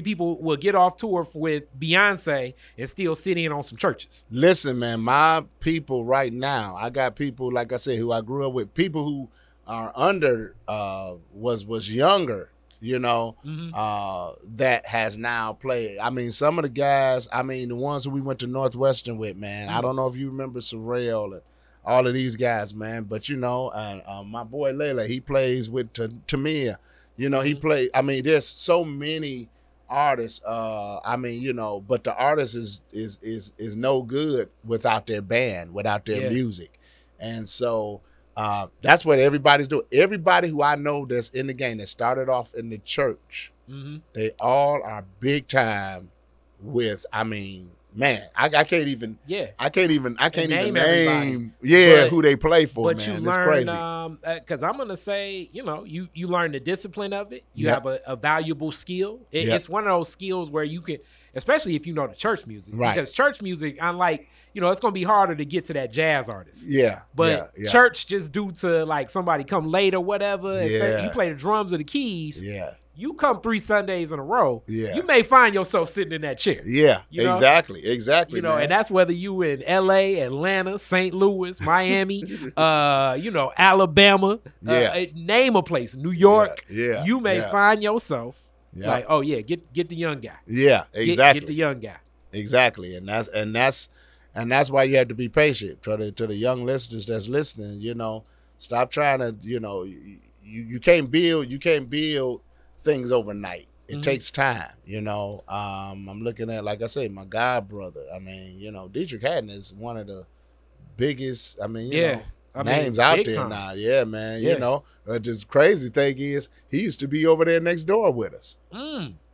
B: people will get off tour with Beyonce and still sit in on some churches.
C: Listen, man, my people right now, I got people, like I said, who I grew up with, people who are under was younger, that has now played. I mean, some of the guys, the ones who we went to Northwestern with, man. I don't know if you remember Sorrell. all of these guys, man. But you know, my boy Layla, he plays with Tamia. You know, he play. I mean, there's so many artists. I mean, you know, but the artist is no good without their band, without their music, and so that's what everybody's doing. Everybody who I know that's in the game that started off in the church, they all are big time with. I mean, man, I can't even. Yeah, I can't even name. Yeah, who they play for. But man, it's crazy.
B: Because I'm gonna say, you know, you learn the discipline of it. You have a valuable skill. It's one of those skills where you can, especially if you know the church music, because church music, unlike, you know, it's gonna be harder to get to that jazz artist. But church, just due to like somebody come late or whatever, you play the drums or the keys. You come 3 Sundays in a row, you may find yourself sitting in that chair. You know?
C: Exactly.
B: You know, and that's whether you in LA, Atlanta, St. Louis, Miami, you know, Alabama, name a place, New York. You may find yourself like, oh yeah, get the young guy.
C: Exactly.
B: Get the young guy.
C: Exactly. And that's why you have to be patient. To the young listeners that's listening, you know, stop trying to, you know, you can't build things overnight. It takes time, you know. I'm looking at, like I say, my god brother. I mean, you know, Dietrich Haddon is one of the biggest, I mean, you know, names out there now. Yeah, man. You know, just crazy thing is he used to be over there next door with us.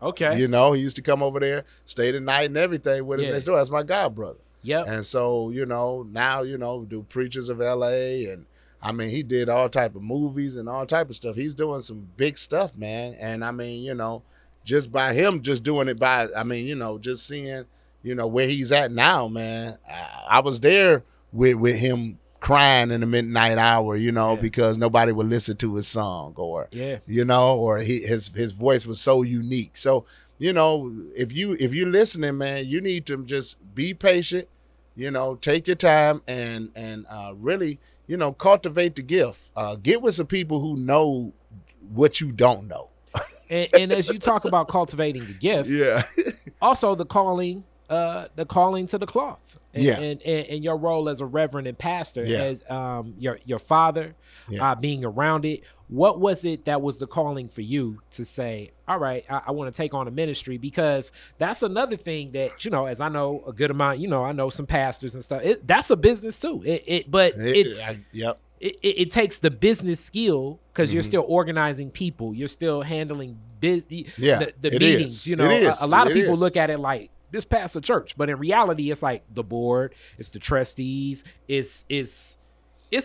B: Okay.
C: You know, he used to come over there, stay the night and everything with us next door. That's my god brother. And so, you know, now, you know, do Preachers of LA, and I mean, he did all type of movies and all type of stuff. He's doing some big stuff, man. And I mean, you know, just by him just doing it by, I mean, you know, just seeing, you know, where he's at now, man. I was there with him crying in the midnight hour, you know, because nobody would listen to his song, or you know, or his voice was so unique. So, you know, if you're listening, man, you need to just be patient, you know, take your time and really, you know, cultivate the gift. Get with some people who know what you don't know.
B: and as you talk about cultivating the gift, also the calling to the cloth, and your role as a reverend and pastor, as your father, being around it. What was it that was the calling for you to say, all right, I want to take on a ministry? Because that's another thing that, you know, as I know a good amount, you know, I know some pastors and stuff. That's a business too. It takes the business skill, because you're still organizing people. You're still handling the meetings. You know, a lot of people look at it like, this pastor church, but in reality, it's like the board, it's the trustees, it's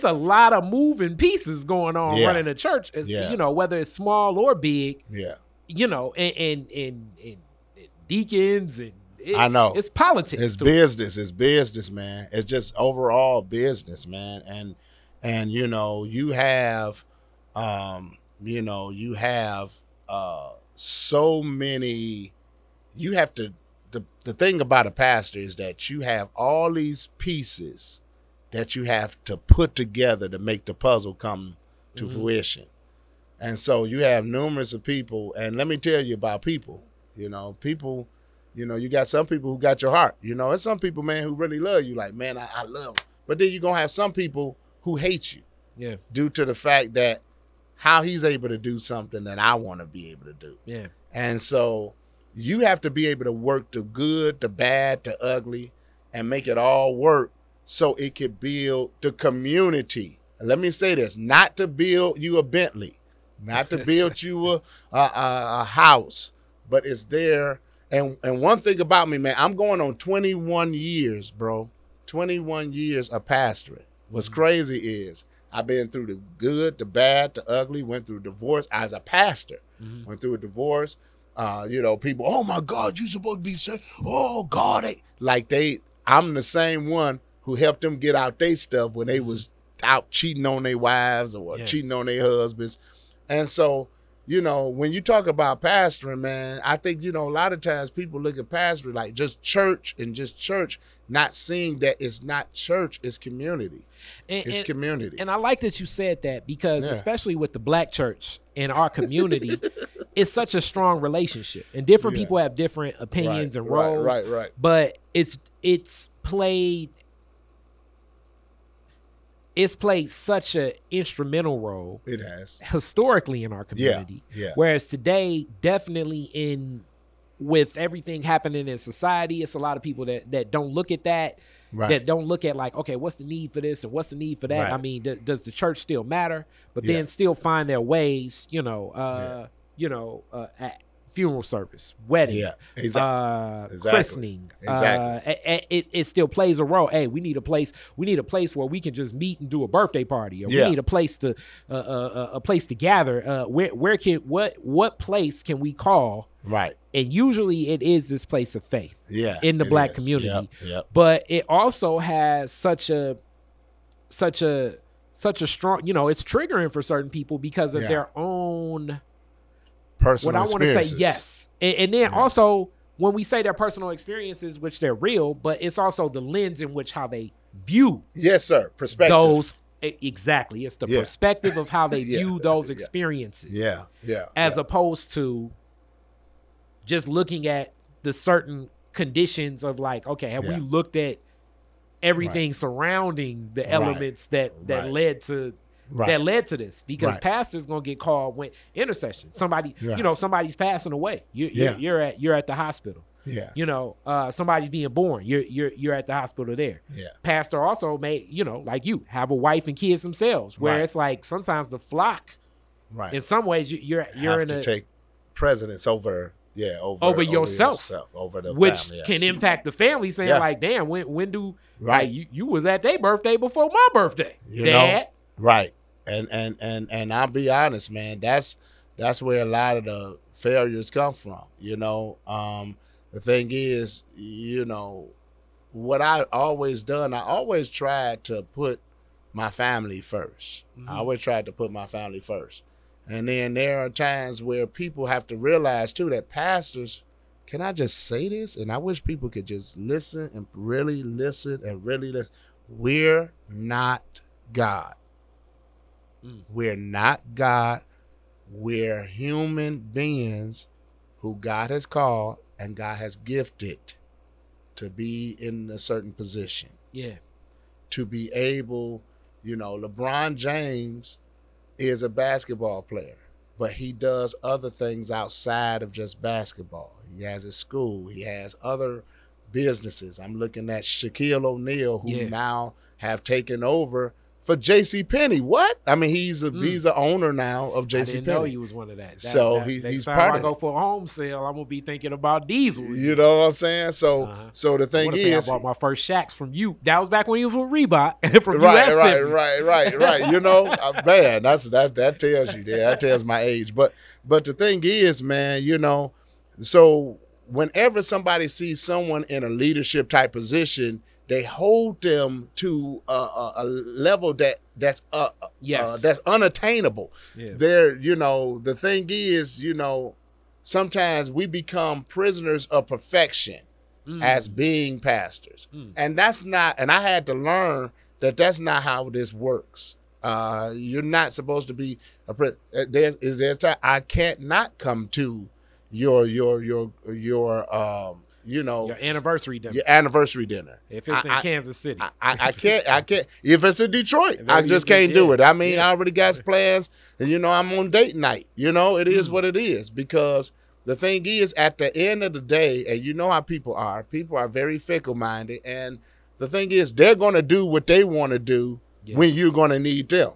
B: a lot of moving pieces going on running a church. You know, whether it's small or big. You know, and deacons and.
C: I know
B: it's politics.
C: It's business. It's business, man. It's just overall business, man. And you know, you have so many. You have to. The thing about a pastor is that you have all these pieces that you have to put together to make the puzzle come to fruition. And so you have numerous of people, and let me tell you about people. You know, people. You know, you got some people who got your heart. You know, there's some people, man, who really love you. Like, man, I love them. But then you're going to have some people who hate you. Due to the fact that how he's able to do something that I want to be able to do. And so you have to be able to work the good, the bad, the ugly, and make it all work so it could build the community. And let me say this, not to build you a Bentley, not to build you a house, but it's there. And one thing about me, man, I'm going on 21 years, bro. 21 years of pastoring. What's crazy is I've been through the good, the bad, the ugly, went through divorce as a pastor. Went through a divorce. You know, people, oh my God, you supposed to be saved. Oh God, I'm the same one who helped them get out their stuff when they was out cheating on their wives or cheating on their husbands. And so, you know, when you talk about pastoring, man, I think, you know, a lot of times people look at pastoring like just church, not seeing that it's not church, it's community. It's community.
B: And I like that you said that, because especially with the black church in our community, it's such a strong relationship. And different people have different opinions and roles. Right. But it's played it's played such an instrumental role.
C: It has
B: historically in our community.
C: Yeah.
B: Whereas today, definitely with everything happening in society, it's a lot of people that don't look at that. Right. That don't look at like, okay, what's the need for this and what's the need for that? Right. I mean, does the church still matter? But then still find their ways, at funeral service, wedding, christening. It still plays a role. Hey, we need a place where we can just meet and do a birthday party, or we need a place to gather. What place can we call?
C: Right.
B: And usually it is this place of faith. In the Black community.
C: Yep.
B: But it also has such a strong, it's triggering for certain people because of their own
C: personal
B: what I want to say, yes. And then also when we say their personal experiences, which they're real, but it's also the lens in which how they view.
C: Yes, sir. Perspective.
B: Those exactly. It's the perspective of how they view those experiences. As opposed to just looking at the certain conditions of like, okay, have we looked at everything surrounding the elements that led to this? Because pastors gonna get called when intercession. Somebody, somebody's passing away. You're at the hospital. Somebody's being born. You're at the hospital there. Pastor also may, like you, have a wife and kids themselves. Where it's like sometimes the flock, in some ways, you're in a
C: take precedence over
B: yourself,
C: over the
B: which
C: family,
B: can impact the family. Saying like, damn, when do like you was at their birthday before my birthday, Dad?
C: Right. And I'll be honest, man, that's where a lot of the failures come from. The thing is, what I always done, I always tried to put my family first. I always tried to put my family first. And then there are times where people have to realize too that pastors, can I just say this? And I wish people could just listen and really listen and really listen. We're not God. We're not God. We're human beings who God has called and God has gifted to be in a certain position. To be able, LeBron James is a basketball player, but he does other things outside of just basketball. He has a school. He has other businesses. I'm looking at Shaquille O'Neal, who now have taken over for JCPenney. What? I mean, he's the owner now of JCPenney. I didn't know
B: he was one of that.
C: He's part of it.
B: I go for a home sale, I'm gonna be thinking about Diesel.
C: You know what I'm saying? So the thing is,
B: I bought my first Shaqs from you. That was back when you was with Reebok. From
C: right. Man, that tells you. That tells my age. But the thing is, man, so whenever somebody sees someone in a leadership type position, they hold them to a level that's unattainable. They're, the thing is, sometimes we become prisoners of perfection as being pastors. And that's not, and I had to learn that that's not how this works. You're not supposed to be a there's time I can't not come to your
B: anniversary dinner.
C: Your anniversary dinner.
B: If it's in Kansas City.
C: I can't. If it's in Detroit, I just can't do it. I mean, I already got plans, and I'm on date night. It is what it is, because the thing is, at the end of the day, and you know how people are very fickle-minded, and the thing is, they're going to do what they want to do when you're going to need them.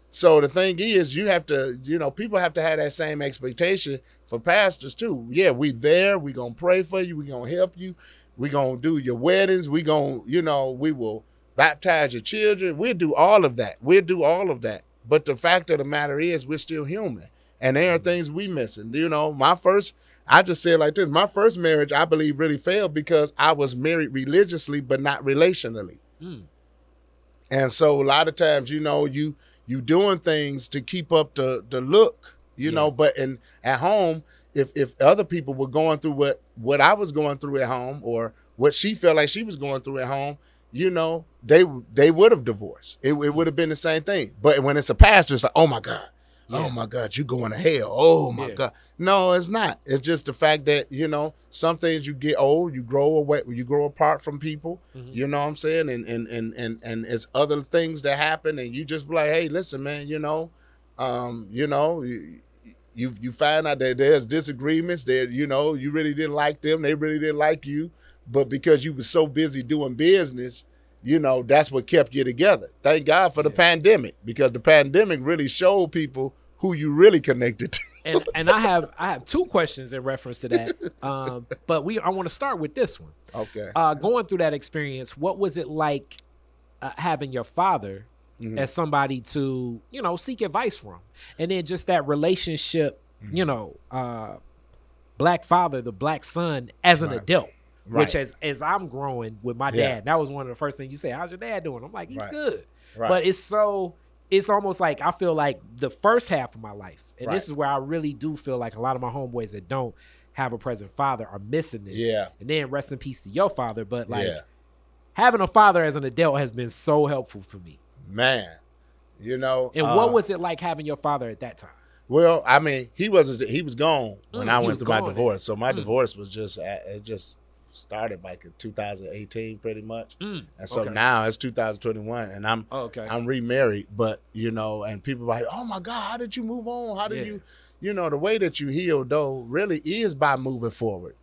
C: So the thing is, you have to, people have to have that same expectation for pastors too. We there, we going to pray for you, we going to help you, we going to do your weddings, we going to, we will baptize your children, we'll do all of that. But the fact of the matter is, we're still human, and there are things we missing. I just say it like this, my first marriage, I believe, really failed because I was married religiously, but not relationally. And so a lot of times, you doing things to keep up the look, but at home, if other people were going through what I was going through at home, or what she felt like she was going through at home, they would have divorced. It would have been the same thing. But when it's a pastor, it's like, oh my God, oh my God, you going to hell. Oh my God. No, it's not. It's just the fact that, some things you get old, you grow away, you grow apart from people, you know what I'm saying? And it's other things that happen, and you just be like, hey, listen, man, you find out that there's disagreements that, you really didn't like them. They really didn't like you. But because you were so busy doing business, that's what kept you together. Thank God for the pandemic, because the pandemic really showed people who you really connected to.
B: And I have two questions in reference to that. But I want to start with this one.
C: Okay.
B: Going through that experience, what was it like having your father as somebody to, seek advice from? And then just that relationship, black father, the black son as an adult. Right. Which as I'm growing with my dad, that was one of the first things you say, how's your dad doing? I'm like, he's good. Right. But it's almost like I feel like the first half of my life, and this is where I really do feel like a lot of my homeboys that don't have a present father are missing this. Yeah. And then rest in peace to your father. But having a father as an adult has been so helpful for me. Man, And what was it like having your father at that time?
C: Well, I mean, he was gone when I went through my divorce. So my divorce was just started like in 2018 pretty much. And so now it's 2021 and I'm remarried, but and people are like, oh my God, how did you move on? How did you the way that you heal though really is by moving forward.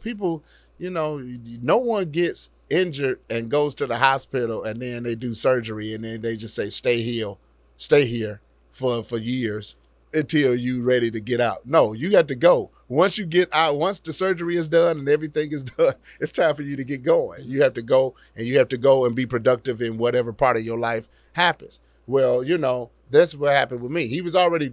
C: People, no one gets injured and goes to the hospital and then they do surgery and then they just say stay here for years until you ready to get out. No, you got to go. Once you get out, once the surgery is done and everything is done, it's time for you to get going. You have to go, and you have to go and be productive in whatever part of your life happens. Well, that's what happened with me. He was already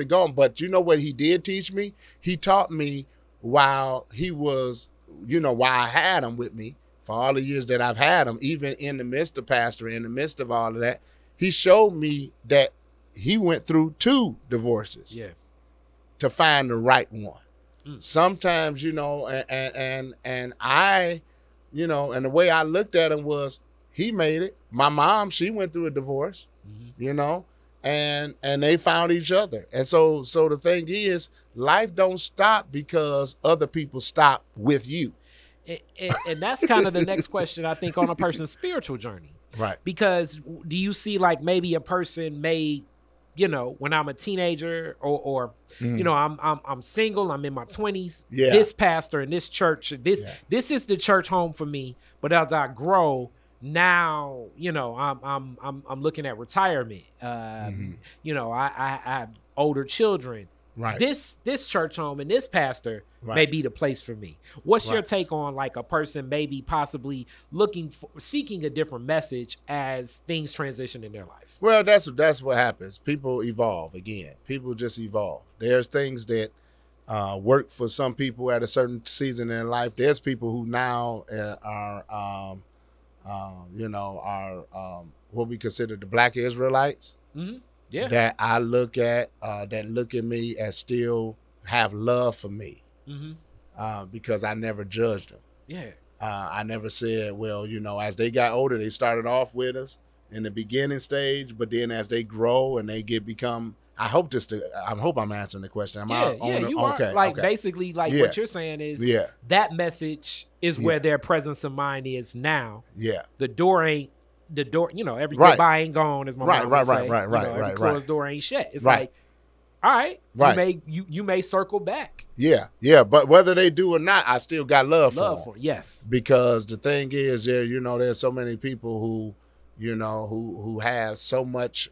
C: gone, but you know what he did teach me? He taught me while he was, while I had him with me for all the years that I've had him, even in the midst of pastoring, in the midst of all of that, he showed me that he went through 2 divorces to find the right one. Sometimes, and I, and the way I looked at him was he made it. My mom, she went through a divorce, and they found each other. And so the thing is, life don't stop because other people stop with you.
B: And that's kind of the next question, I think, on a person's spiritual journey.
C: Right.
B: Because do you see like maybe a person may, when I'm a teenager or I'm single, I'm in my 20s, this pastor in this church, this is the church home for me. But as I grow now, I'm looking at retirement. I have older children. Right. This church home and this pastor may be the place for me. What's your take on like a person maybe possibly seeking a different message as things transition in their life?
C: Well, that's what happens. People evolve again. People just evolve. There's things that work for some people at a certain season in their life. There's people who now are what we consider the Black Israelites. Mm-hmm. Yeah. That I look at, that look at me and still have love for me, because I never judged them. Yeah. I never said, well, as they got older, they started off with us in the beginning stage, but then as they grow and they become. I hope I'm answering the question.
B: You are. Okay. Basically, what you're saying is that message is where their presence of mind is now. Yeah. The door, every goodbye ain't gone, as my mom would say. Every closed door ain't shut. It's like, all right, you may circle back.
C: Yeah, but whether they do or not, I still got love for them.
B: Yes.
C: Because the thing is, there's so many people who, who have so much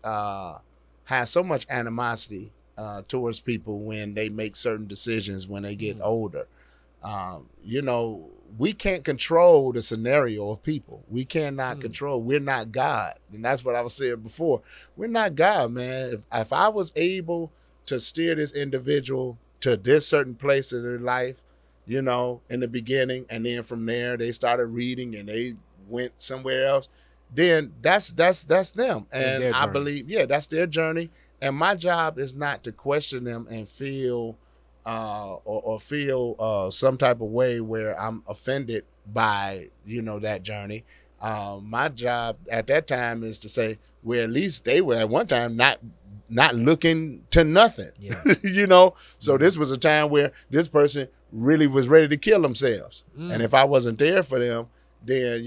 C: animosity towards people when they make certain decisions when they get older. We can't control the scenario of people. We cannot control. We're not God. And that's what I was saying before. We're not God, man. If I was able to steer this individual to this certain place in their life, in the beginning, and then from there they started reading and they went somewhere else, then that's them. And I believe, that's their journey. And my job is not to question them and feel or feel some type of way where I'm offended by, that journey. My job at that time is to say, well, at least they were at one time not not looking to nothing.
B: Yeah.
C: You know? So this was a time where this person really was ready to kill themselves. And if I wasn't there for them, then,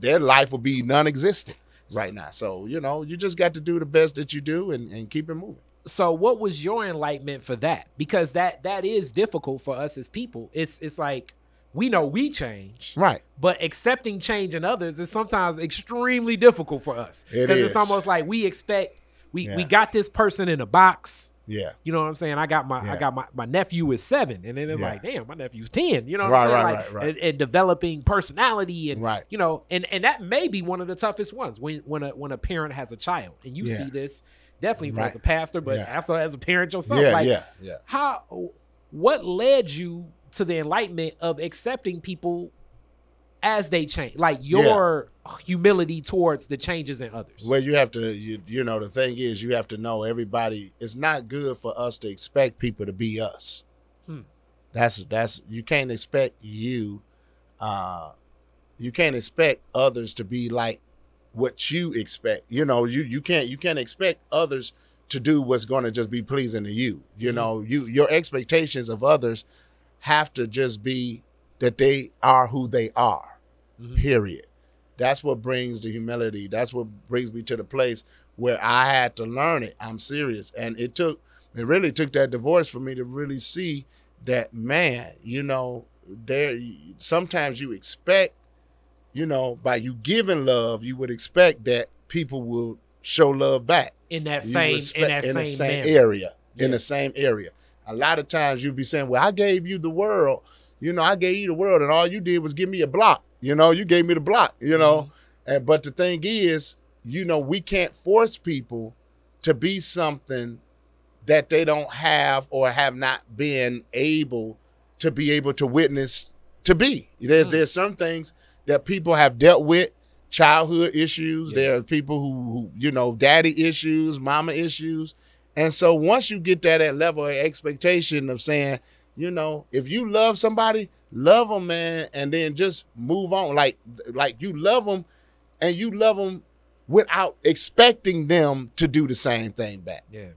C: their life would be non-existent right now. So, you just got to do the best that you do and keep it moving.
B: So what was your enlightenment for that? Because that is difficult for us as people. It's like, we know we change,
C: right?
B: But accepting change in others is sometimes extremely difficult for us. Because it's almost like we expect we got this person in a box.
C: Yeah.
B: You know what I'm saying? I got my nephew is 7, and then it's like, damn, my nephew's 10. You know what I'm saying?
C: Right.
B: And developing personality and
C: right.
B: And that may be one of the toughest ones when a parent has a child. And you see this definitely as a pastor, but also as a parent yourself. What led you to the enlightenment of accepting people as they change, like your humility towards the changes in others?
C: Well, you have to, the thing is, you have to know everybody. It's not good for us to expect people to be us. That's you can't expect you can't expect others to be like what you expect. You can't expect others to do what's going to just be pleasing to you. Your expectations of others have to just be that they are who they are, period. That's what brings the humility. That's what brings me to the place where I had to learn it. I'm serious. And it really took that divorce for me to really see that, man, sometimes you expect, by you giving love, you would expect that people will show love back.
B: In the same
C: area. Yeah. In the same area. A lot of times you'll be saying, well, I gave you the world. I gave you the world, and all you did was give me a block. You gave me the block, But the thing is, we can't force people to be something that they don't have or have not been able to witness to be. There's some things that people have dealt with, childhood issues. Yeah. There are people who daddy issues, mama issues. And so once you get that level of expectation of saying, if you love somebody, love them, man, and then just move on. Like you love them, and you love them without expecting them to do the same thing back.
B: Yeah.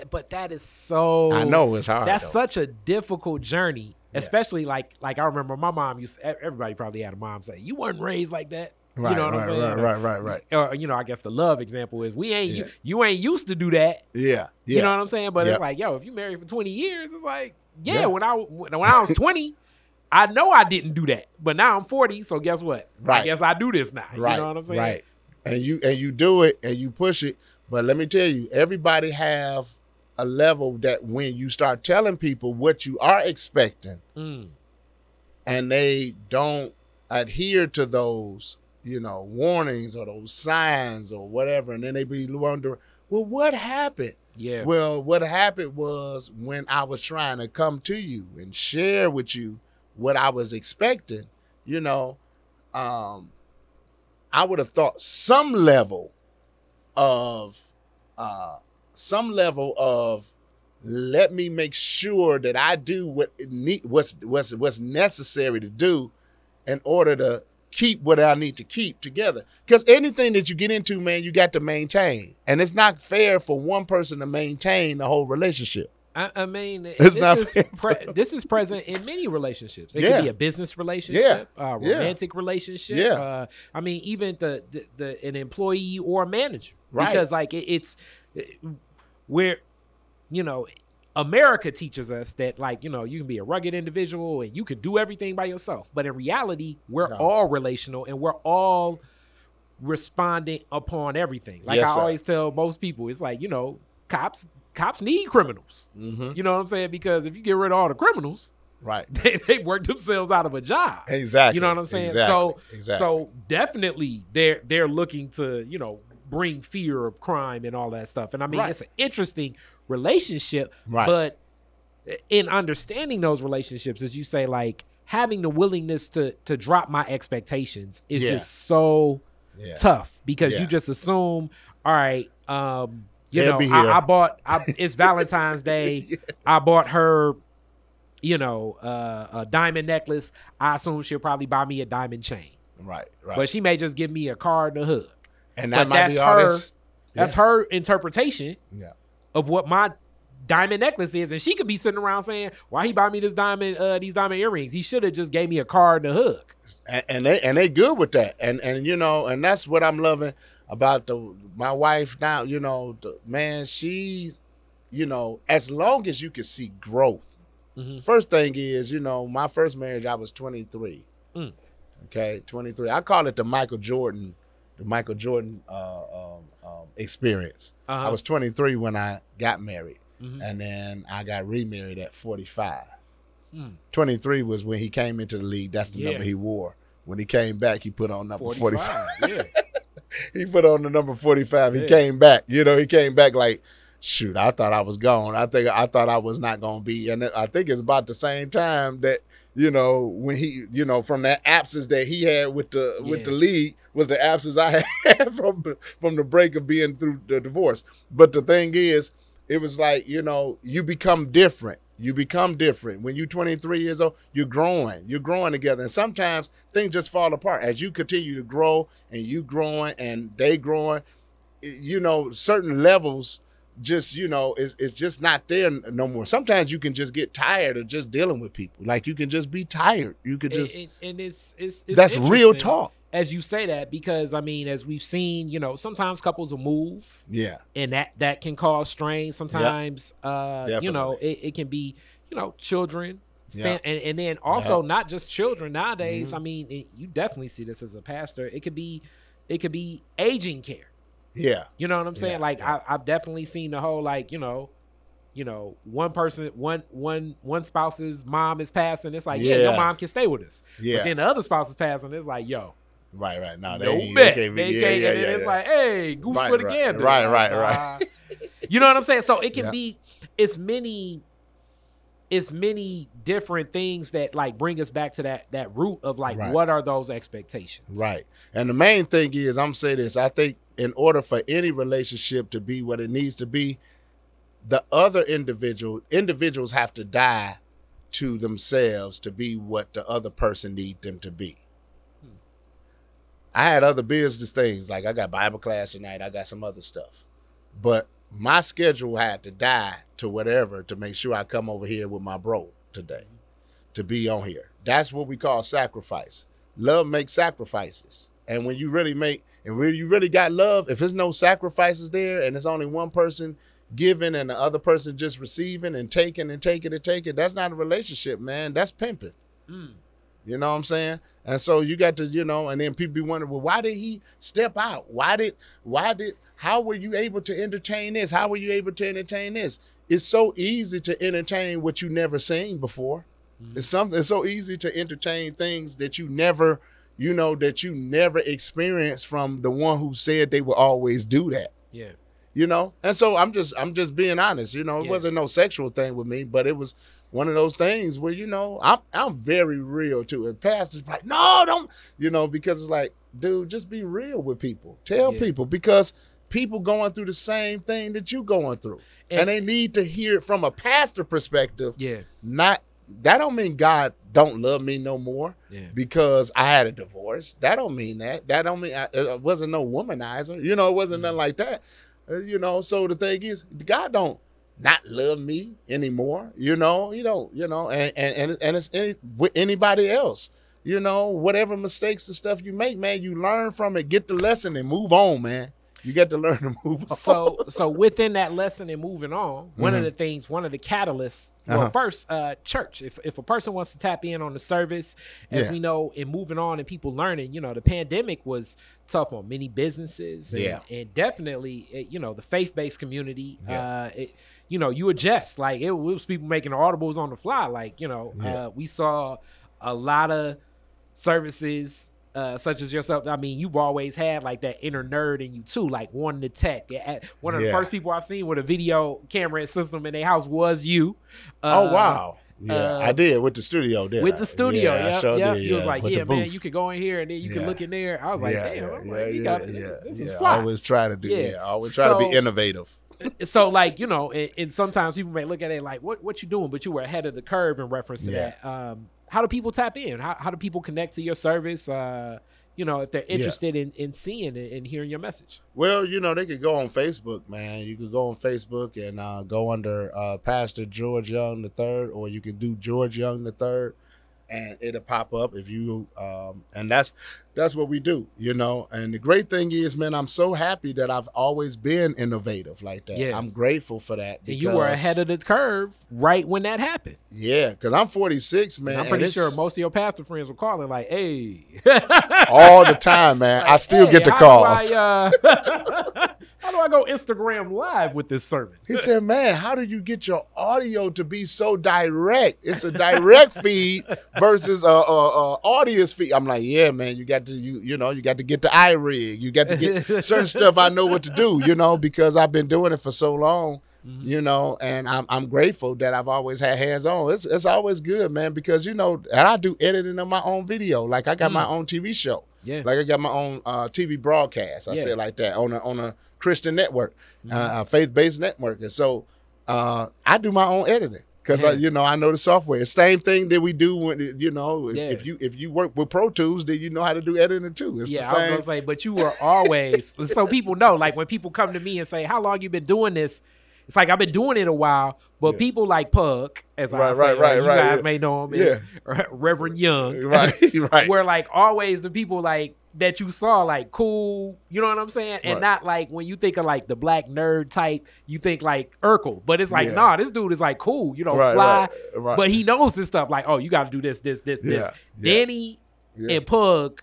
C: But
B: that is so.
C: I know it's hard.
B: That's such a difficult journey, especially like I remember my mom everybody probably had a mom say, "You weren't raised like that."
C: Right,
B: I'm saying?
C: Right.
B: Or I guess the love example is you ain't used to do that.
C: Yeah.
B: You know what I'm saying? But it's like, if you married for 20 years, it's like, when I was 20, I know I didn't do that. But now I'm 40, so guess what?
C: Right.
B: I guess I do this now.
C: Right.
B: You know what I'm saying?
C: Right. And you do it and you push it. But let me tell you, everybody have a level that when you start telling people what you are expecting and they don't adhere to those warnings or those signs or whatever, and then they be wondering, well, what happened?
B: Yeah.
C: Well, what happened was when I was trying to come to you and share with you what I was expecting, I would have thought some level of let me make sure that I do what's necessary to do in order to keep what I need to keep together. Because anything that you get into, man, you got to maintain. And it's not fair for one person to maintain the whole relationship.
B: I mean,
C: it's
B: this is present in many relationships. It could be a business relationship, romantic relationship.
C: Yeah.
B: I mean, even an employee or a manager.
C: Right.
B: Because it's where, America teaches us that you can be a rugged individual and you can do everything by yourself. But in reality, we're all relational and we're all responding upon everything. I always tell most people, it's like, cops need criminals.
C: Mm-hmm.
B: You know what I'm saying? Because if you get rid of all the criminals,
C: right,
B: they work themselves out of a job.
C: Exactly.
B: You know what I'm saying?
C: Exactly.
B: So definitely they're looking to, bring fear of crime and all that stuff. And I mean, it's an interesting relationship, but in understanding those relationships, as you say, having the willingness to drop my expectations is just so tough because you just assume, all right, I bought, it's Valentine's Day. I bought her, a diamond necklace. I assume she'll probably buy me a diamond chain.
C: Right.
B: But she may just give me a card and a hug.
C: And that
B: but
C: might be all
B: her.
C: this.
B: That's her interpretation
C: Yeah.
B: of what my diamond necklace is, and she could be sitting around saying, "Why he buy me these diamond earrings? He should have just gave me a card and a hug."
C: And they good with that, and you know, and that's what I'm loving about my wife now. You know, man, she's, you know, as long as you can see growth.
B: Mm-hmm.
C: First thing is, you know, my first marriage, I was 23. Okay, 23. I call it the Michael Jordan experience. I was 23 when I got married, and then I got remarried at 45. 23 was when he came into the league. That's the number he wore. When he came back, he put on number 45.
B: Yeah.
C: He put on the number 45. He came back. You know, he came back like, shoot, I thought I was gone. I thought I was not going to be. And I think it's about the same time that, you know, when he, you know, from that absence that he had with the league was the absence I had from the break of being through the divorce. But the thing is, it was like, you know, you become different. You become different. When you're 23 years old, you're growing. You're growing together. And sometimes things just fall apart. As you continue to grow and you growing and they growing, you know, certain levels just, you know, it's just not there no more. Sometimes you can just get tired of just dealing with people. Like you can just be tired. You could just
B: and it's
C: that's real talk.
B: As you say that, because I mean, as we've seen, you know, sometimes couples will move.
C: Yeah.
B: And that can cause strain. Sometimes you know, it can be, you know, children. Yeah. And then also not just children nowadays. I mean, you definitely see this as a pastor. It could be aging care.
C: Yeah.
B: You know what I'm saying? Like I've definitely seen the whole, like, you know, one person, one spouse's mom is passing. It's like, your mom can stay with us. Yeah. But then the other spouse is passing. It's like, yo.
C: Right. No,
B: they can't. And then it's like, hey, goose for the gander.
C: Right.
B: You know what I'm saying? So it can be, it's many different things that like bring us back to that root of like, what are those expectations? Right.
C: And the main thing is, I'm saying this, I think in order for any relationship to be what it needs to be, the other individuals have to die to themselves to be what the other person needs them to be. I had other business things, like I got Bible class tonight, I got some other stuff. But my schedule had to die to whatever to make sure I come over here with my bro today, to be on here. That's what we call sacrifice. Love makes sacrifices. And when you really you really got love, if there's no sacrifices there and there's only one person giving and the other person just receiving and taking, that's not a relationship, man. That's pimping. You know what I'm saying? And so you got to, you know, and then people be wondering, well, why did he step out? How were you able to entertain this? How were you able to entertain this? It's so easy to entertain what you never seen before. It's so easy to entertain things that you never experienced from the one who said they would always do that.
B: Yeah.
C: You know? And so I'm just being honest, you know, it wasn't no sexual thing with me, but it was one of those things where, you know, I'm very real too. And pastors like, no, don't, you know, because it's like, dude, just be real with people. Tell people, because people going through the same thing that you going through. And they need to hear it from a pastor perspective. Yeah. That don't mean God don't love me no more because I had a divorce. That don't mean that. That don't mean it wasn't no womanizer. You know, it wasn't nothing like that. You know, so the thing is, God don't not love me anymore. You know, you don't, you know, and it's with anybody else. You know, whatever mistakes and stuff you make, man, you learn from it, get the lesson and move on, man. You get to learn to move on.
B: So within that lesson and moving on, one of the catalysts, well, first, church. If a person wants to tap in on the service, as we know, in moving on and people learning, you know, the pandemic was tough on many businesses and definitely, you know, the faith-based community. You know, you adjust. Like, it was people making audibles on the fly. Like, you know, we saw a lot of services such as yourself. I mean, you've always had like that inner nerd in you too, like wanting to tech. One of the first people I've seen with a video camera system in their house was you.
C: Oh, wow. Yeah, I did with the studio.
B: With the studio,
C: yeah.
B: He was like, yeah, man, you could go in here and then you can look in there. I was like, damn, this is fly.
C: I always try to do I always try to be innovative.
B: So, like, you know, and sometimes people may look at it like, what you doing? But you were ahead of the curve in reference to that. How do people tap in? How do people connect to your service? You if they're interested in seeing it and hearing your message?
C: Well, they could go on Facebook, man. You could go on Facebook and go under Pastor George Young III, or you could do George Young III, and it'll pop up if you and that's what we do, And the great thing is, man, I'm so happy that I've always been innovative like that.
B: Yeah.
C: I'm grateful for that.
B: And you were ahead of the curve right when that happened.
C: Yeah, because I'm 46, man.
B: And I'm pretty sure most of your pastor friends were calling like, hey.
C: All the time, man. Like, I still get the calls.
B: How do I go Instagram live with this sermon?
C: He said, man, how do you get your audio to be so direct? It's a direct feed versus a audience feed. I'm like, yeah, man, you got to you got to get the iRig. You got to get certain stuff I know what to do, because I've been doing it for so long. And I'm grateful that I've always had hands on. It's always good, man, because and I do editing on my own video. Like I got my own TV show. Yeah. Like I got my own TV broadcast. I say it like that on a Christian network, a faith-based network. And so I do my own editing because I know the software. Same thing that we do when if you work with Pro Tools, then you know how to do editing too. It's the same.
B: I was gonna say, but you were always so people know. Like when people come to me and say, "How long you been doing this?" It's like I've been doing it a while, but people like Pug, as I say, you guys may know him as Reverend Young, right? Where like always the people like that you saw like cool, you know what I'm saying, and not like when you think of like the black nerd type, you think like Urkel, but it's like nah, this dude is like cool, fly, but he knows this stuff. Like, oh, you got to do this. Danny and Pug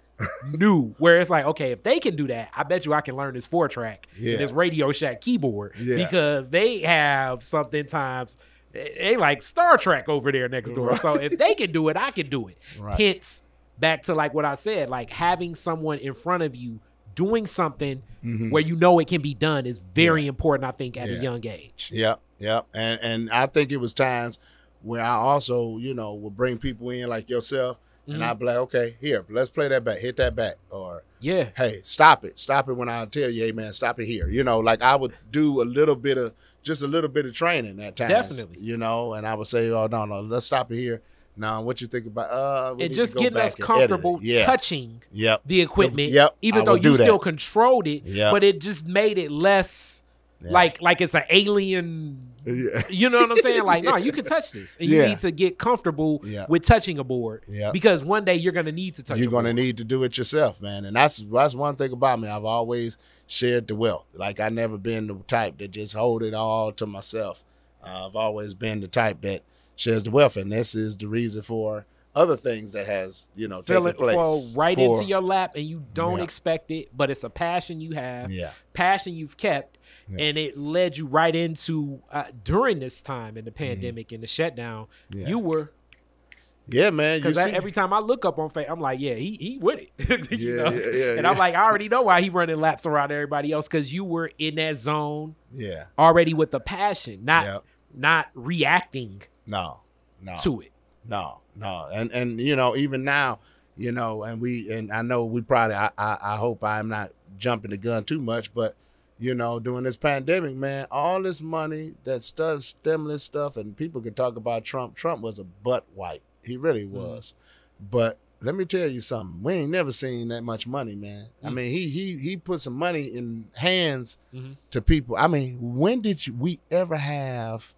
B: knew where it's like, okay, if they can do that, I bet you I can learn this 4-track and this Radio Shack keyboard because they have something times they like Star Trek over there next door. So if they can do it, I can do it. Hence, back to like what I said, like having someone in front of you doing something where it can be done is very important, I think, at a young age. Yeah. And I think it was times where I also, would bring people in like yourself. And I'd be like, okay, here, let's play that back. Hit that back. Or, hey, stop it. Stop it when I tell you, hey, man, stop it here. Like I would do a little bit of training at times. Definitely. And I would say, oh, no, let's stop it here. Now, what you think about? And just getting us comfortable touching the equipment, even though you still controlled it, but it just made it less like it's an alien. You know what I'm saying? Like, no, you can touch this. And you need to get comfortable with touching a board because one day you're going to need to touch
C: You're going to need to do it yourself, man. And that's one thing about me. I've always shared the wealth. Like, I've never been the type that just hold it all to myself. I've always been the type that shares the wealth. And this is the reason for other things that has, taken place.
B: Fall right into your lap and you don't expect it, but it's a passion you have, passion you've kept. And it led you right into during this time in the pandemic and the shutdown. You were,
C: man.
B: Because every time I look up on Facebook, I'm like, he with it. And I'm like, I already know why he running laps around everybody else because you were in that zone, already with the passion, not reacting, to it,
C: no, and even now, and I know we probably, I hope I'm not jumping the gun too much, but. During this pandemic, man, all this money, that stuff, stimulus stuff, and people can talk about Trump. Trump was a butt wipe. He really was. But let me tell you something. We ain't never seen that much money, man. I mean, he put some money in hands to people. I mean, when did we ever have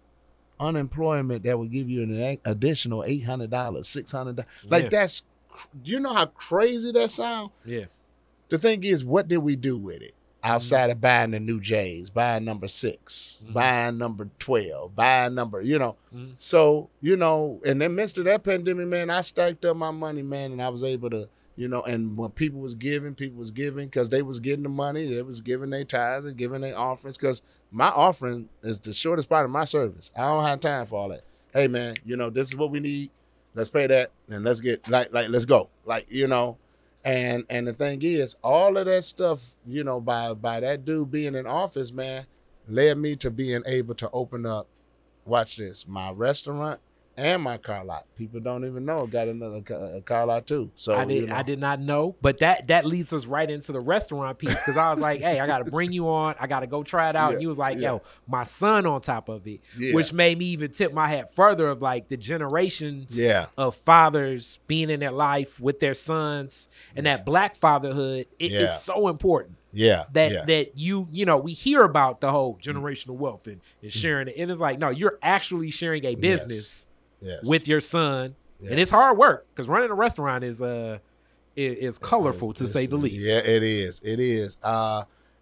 C: unemployment that would give you an additional $800, $600? Like that's, do you know how crazy that sound? Yeah. The thing is, what did we do with it? Outside of buying the new J's, buying number 6, buying number 12, buying number, So, in the midst of that pandemic, man, I stacked up my money, man, and I was able to, and when people was giving because they was getting the money, they was giving their tithes and giving their offerings because my offering is the shortest part of my service. I don't have time for all that. Hey, man, this is what we need. Let's pay that and let's get, let's go. And the thing is, all of that stuff, by that dude being in office, man, led me to being able to open up, watch this, my restaurant and my car lot. People don't even know I got another car lot too. So
B: I did not know, but that leads us right into the restaurant piece, because I was like, hey, I got to bring you on. I got to go try it out. And you was like, yo, my son on top of it, which made me even tip my hat further of like the generations of fathers being in their life with their sons, and that Black fatherhood is so important. That you know, we hear about the whole generational wealth and sharing it, and it's like, no, you're actually sharing a business with your son, and it's hard work, because running a restaurant is colorful, to say the least.
C: Yeah, it is. It is.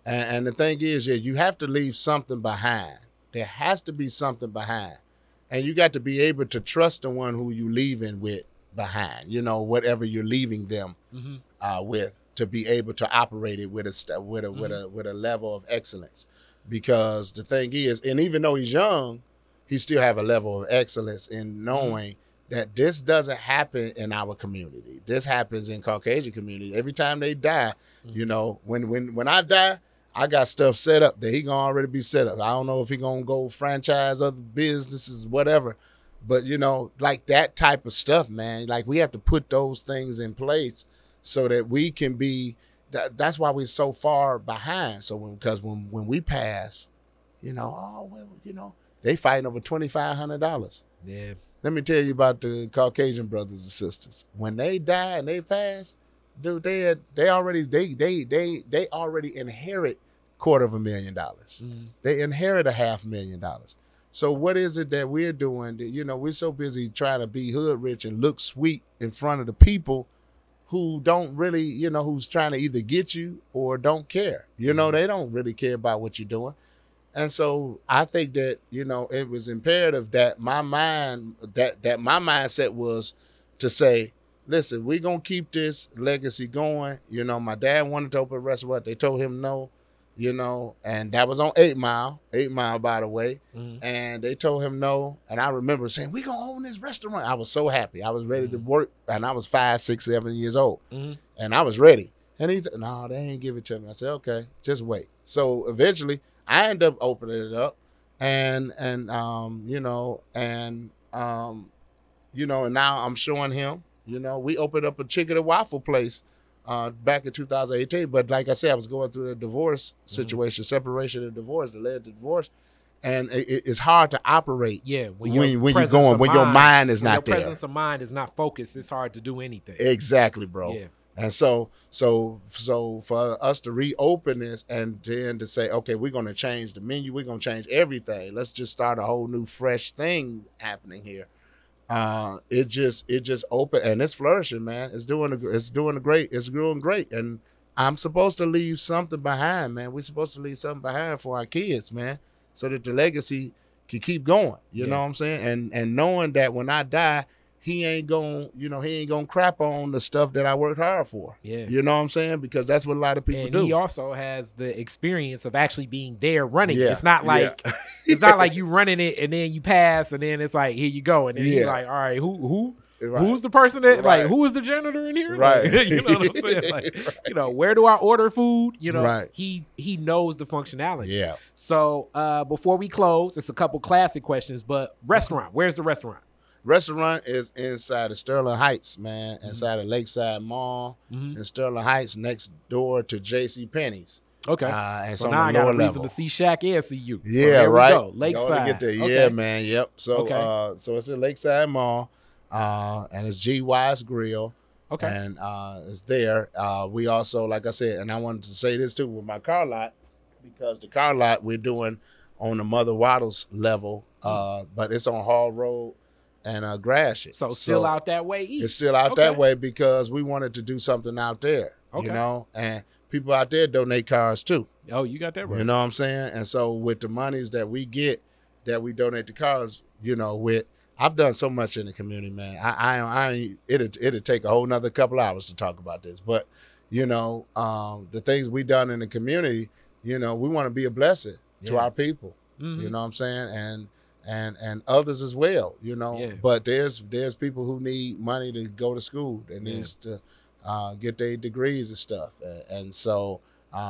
C: And the thing is, you have to leave something behind. There has to be something behind, and you got to be able to trust the one who you leaving with behind. You know, whatever you're leaving them with, to be able to operate it with a level of excellence. Because the thing is, and even though he's young, he still have a level of excellence in knowing that this doesn't happen in our community. This happens in Caucasian community. Every time they die, you know, when I die, I got stuff set up that he gonna already be set up. I don't know if he gonna go franchise other businesses, whatever. But, you know, like that type of stuff, man, like we have to put those things in place so that we can be, that's why we're so far behind. So because when we pass, you know, they fighting over $2,500.
B: Yeah.
C: Let me tell you about the Caucasian brothers and sisters. When they die and they pass, dude, they already inherit $250,000. They inherit $500,000. So what is it that we're doing? That, you know, we're so busy trying to be hood rich and look sweet in front of the people who don't really, you know, who's trying to either get you or don't care. You know, they don't really care about what you're doing. And so I think that, you know, it was imperative that my mindset was to say, listen, we're going to keep this legacy going. You know, my dad wanted to open a restaurant. They told him no, you know, and that was on 8 Mile, by the way. And they told him no. And I remember saying, we're going to own this restaurant. I was so happy. I was ready to work. And I was 5, 6, 7 years old. And I was ready. And he said, no, they ain't give it to me. I said, okay, just wait. So eventually I ended up opening it up, and now I'm showing him, you know, we opened up a chicken and waffle place back in 2018. But like I said, I was going through a divorce situation, separation and divorce that led to divorce. And it's hard to operate when your mind is not there.
B: Your presence of mind is not focused. It's hard to do anything.
C: Exactly, bro.
B: Yeah.
C: And so for us to reopen this and then to say, okay, we're going to change the menu, we're going to change everything. Let's just start a whole new fresh thing happening here. It just opened, and it's flourishing, man. It's doing great. And I'm supposed to leave something behind, man. We're supposed to leave something behind for our kids, man, so that the legacy can keep going. You know what I'm saying? And knowing that when I die, he ain't gonna crap on the stuff that I worked hard for.
B: Yeah.
C: You know what I'm saying? Because that's what a lot of people do.
B: He also has the experience of actually being there running. It's not like it's not like you running it and then you pass and then it's like, here you go. And then you're like, all right, who's the person that like, who is the janitor in here?
C: Right.
B: Like, you know what I'm saying? Like, you know, where do I order food? You know, he knows the functionality.
C: Yeah.
B: So before we close, it's a couple classic questions, but restaurant, where's the restaurant?
C: Restaurant is inside of Sterling Heights, man, inside of Lakeside Mall in Sterling Heights, next door to J.C. Penney's.
B: Okay.
C: And
B: so now I got a reason to see Shaq and see you.
C: Yeah,
B: so there
C: right.
B: We go. Lakeside.
C: Get there.
B: Okay.
C: Yeah, man. Yep. So so it's in Lakeside Mall, and it's GY's Grill.
B: Okay.
C: And it's there. We also, like I said, and I wanted to say this too with my car lot, because the car lot we're doing on the Mother Waddles level, but it's on Hall Road and Gratiot.
B: So still out that way east.
C: It's still out that way because we wanted to do something out there, you know, and people out there donate cars too.
B: Oh, you got that right.
C: You know what I'm saying? And so with the monies that we get, that we donate the cars, you know, with, I've done so much in the community, man. It'd take a whole nother couple hours to talk about this, but you know, the things we done in the community, you know, we want to be a blessing to our people. You know what I'm saying? And others as well, you know. But there's people who need money to go to school, that needs to get their degrees and stuff. And so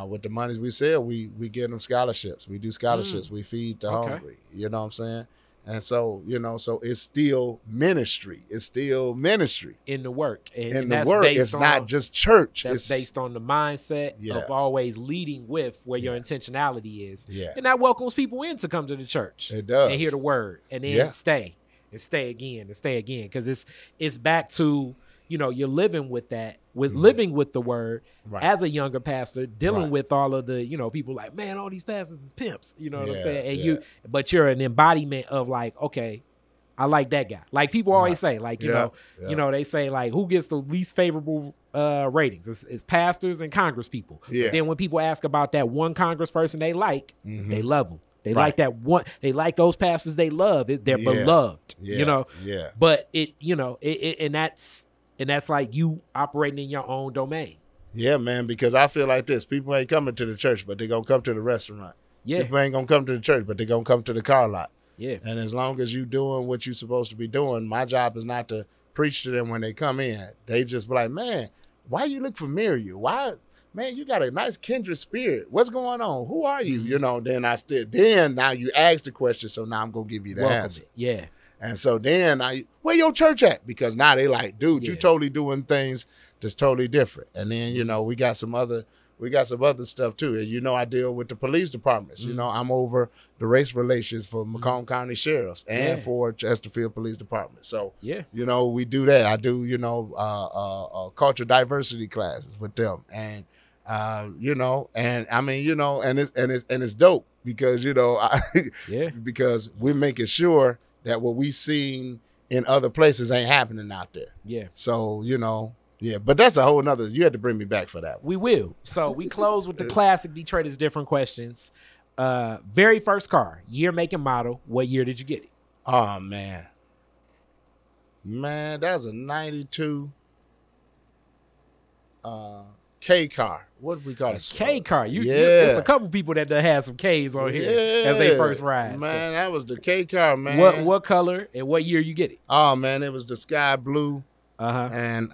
C: with the monies we sell, we give them scholarships. We do scholarships. We feed the hungry. You know what I'm saying? And so, so it's still ministry. It's still ministry.
B: In the work.
C: And the work, it's not just church.
B: That's based on the mindset of always leading with where your intentionality is. Yeah. And that welcomes people in to come to the church.
C: It does.
B: And hear the word. And then stay. And stay again. And stay again. Because it's back to, you're living with that, living with the word as a younger pastor, dealing with all of the, people like, man, all these pastors is pimps. You know what I'm saying? And but you're an embodiment of like, okay, I like that guy. Like people always say, like, they say like, who gets the least favorable ratings? It's pastors and Congress people. Yeah. But then when people ask about that one Congress person they like, they love them. They like that one. They like those pastors they love. They're beloved. Yeah. But and that's like you operating in your own domain.
C: Yeah, man, because I feel like this. People ain't coming to the church, but they're going to come to the restaurant. Yeah. People ain't going to come to the church, but they're going to come to the car lot. Yeah. And as long as you doing what you're supposed to be doing, my job is not to preach to them when they come in. They just be like, man, why you look familiar? Why, man, you got a nice kindred spirit. What's going on? Who are you? Then now you ask the question, so now I'm going to give you the answer. Yeah. And so then where your church at? Because now they like, dude, you totally doing things that's totally different. And then, we got some other stuff too. And I deal with the police departments. I'm over the race relations for Macomb County Sheriffs and for Chesterfield Police Department. So, we do that. I do, culture diversity classes with them. And and I mean, and it's dope because, because we're making sure that what we seen in other places ain't happening out there. Yeah. So, but that's a whole nother, you had to bring me back for that one.
B: We will. So we close with the classic Detroit is Different questions. Very first car, year, make, and model. What year did you get it?
C: Oh, man. Man, that's a 92 K car. What do we call it?
B: K car. There's a couple people that had some Ks on here as they first ride.
C: Man, that was the K car, man.
B: What color and what year you get it?
C: Oh, man, it was the sky blue. And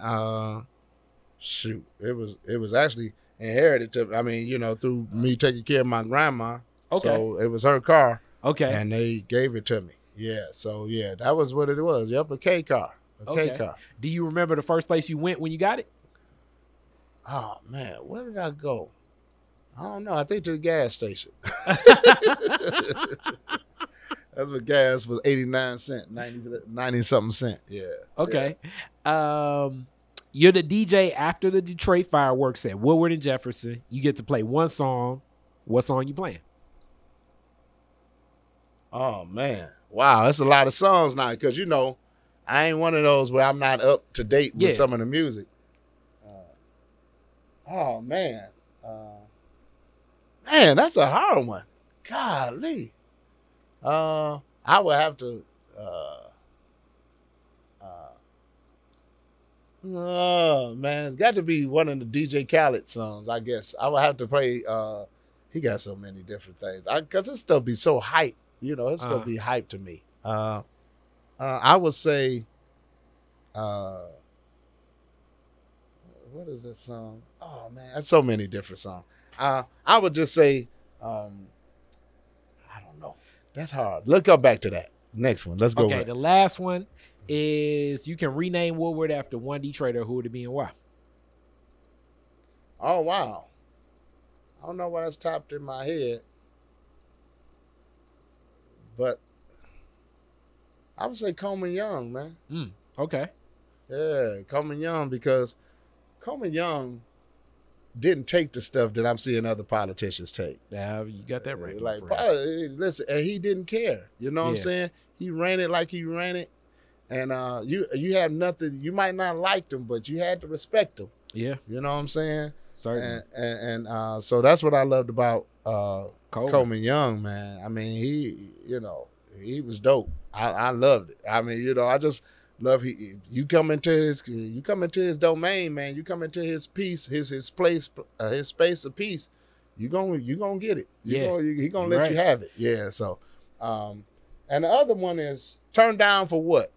C: it was actually inherited through me taking care of my grandma. Okay. So it was her car. Okay. And they gave it to me. Yeah. So that was what it was. Yep, a K car. K car.
B: Do you remember the first place you went when you got it?
C: Oh, man, where did I go? I don't know. I think to the gas station. That's what gas was, 89 cents, 90-something cent. Yeah.
B: Okay. Yeah. You're the DJ after the Detroit fireworks at Woodward and Jefferson. You get to play one song. What song you playing?
C: Oh, man. Wow, that's a lot of songs now because, I ain't one of those where I'm not up to date with some of the music. Oh, man. Man, that's a hard one. Golly. I would have to. Oh, man, it's got to be one of the DJ Khaled songs, I guess. I would have to play. He got so many different things. Because his stuff be so hype. His stuff be hype to me. I would say. What is that song? Oh, man, that's so many different songs. I would just say, I don't know. That's hard. Let's go back to that. Next one. Let's go.
B: Okay, the last one is you can rename Woodward after one Detroiter. Who would it be and why?
C: Oh, wow. I don't know why that's topped in my head. But I would say Coleman Young, man.
B: Okay.
C: Yeah, Coleman Young, because Coleman Young didn't take the stuff that I'm seeing other politicians take.
B: Now you got that right.
C: Listen, and he didn't care. You know what I'm saying? He ran it like he ran it, and you have nothing. You might not like them, but you had to respect them. Yeah, you know what I'm saying? Certainly. And so that's what I loved about Coleman Young, man. I mean, he was dope. I loved it. I mean, I just love you come into his domain, man. You come into his peace, his place, his space of peace. You gonna get it. He gonna let you have it. Yeah. So, and the other one is Turn Down for What?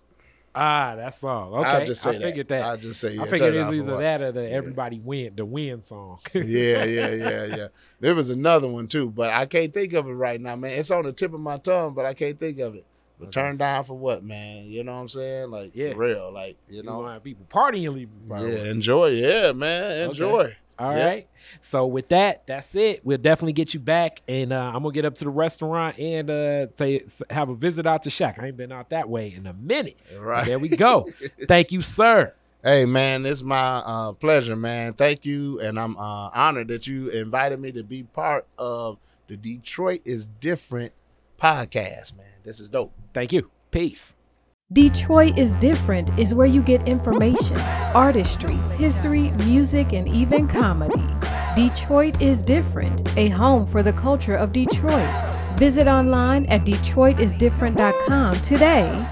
B: That song. Okay,
C: I'll just say
B: I figured that.
C: I'll just say.
B: I figured it was either that or the Everybody Win, the Win song.
C: Yeah. There was another one too, but I can't think of it right now, man. It's on the tip of my tongue, but I can't think of it. But turn down for what, man? You know what I'm saying? Like, for real. Like, you know.
B: Want people partying, leaving fireworks.
C: Yeah, enjoy. Yeah, man. Enjoy.
B: Okay. All right. So with that, that's it. We'll definitely get you back. And I'm going to get up to the restaurant and have a visit out to Shaq. I ain't been out that way in a minute.
C: Right.
B: There we go. Thank you, sir.
C: Hey, man, it's my pleasure, man. Thank you. And I'm honored that you invited me to be part of the Detroit is Different podcast, man. This is dope.
B: Thank you. Peace.
A: Detroit is Different is where you get information, artistry, history, music, and even comedy. Detroit is Different, a home for the culture of Detroit. Visit online at DetroitisDifferent.com today.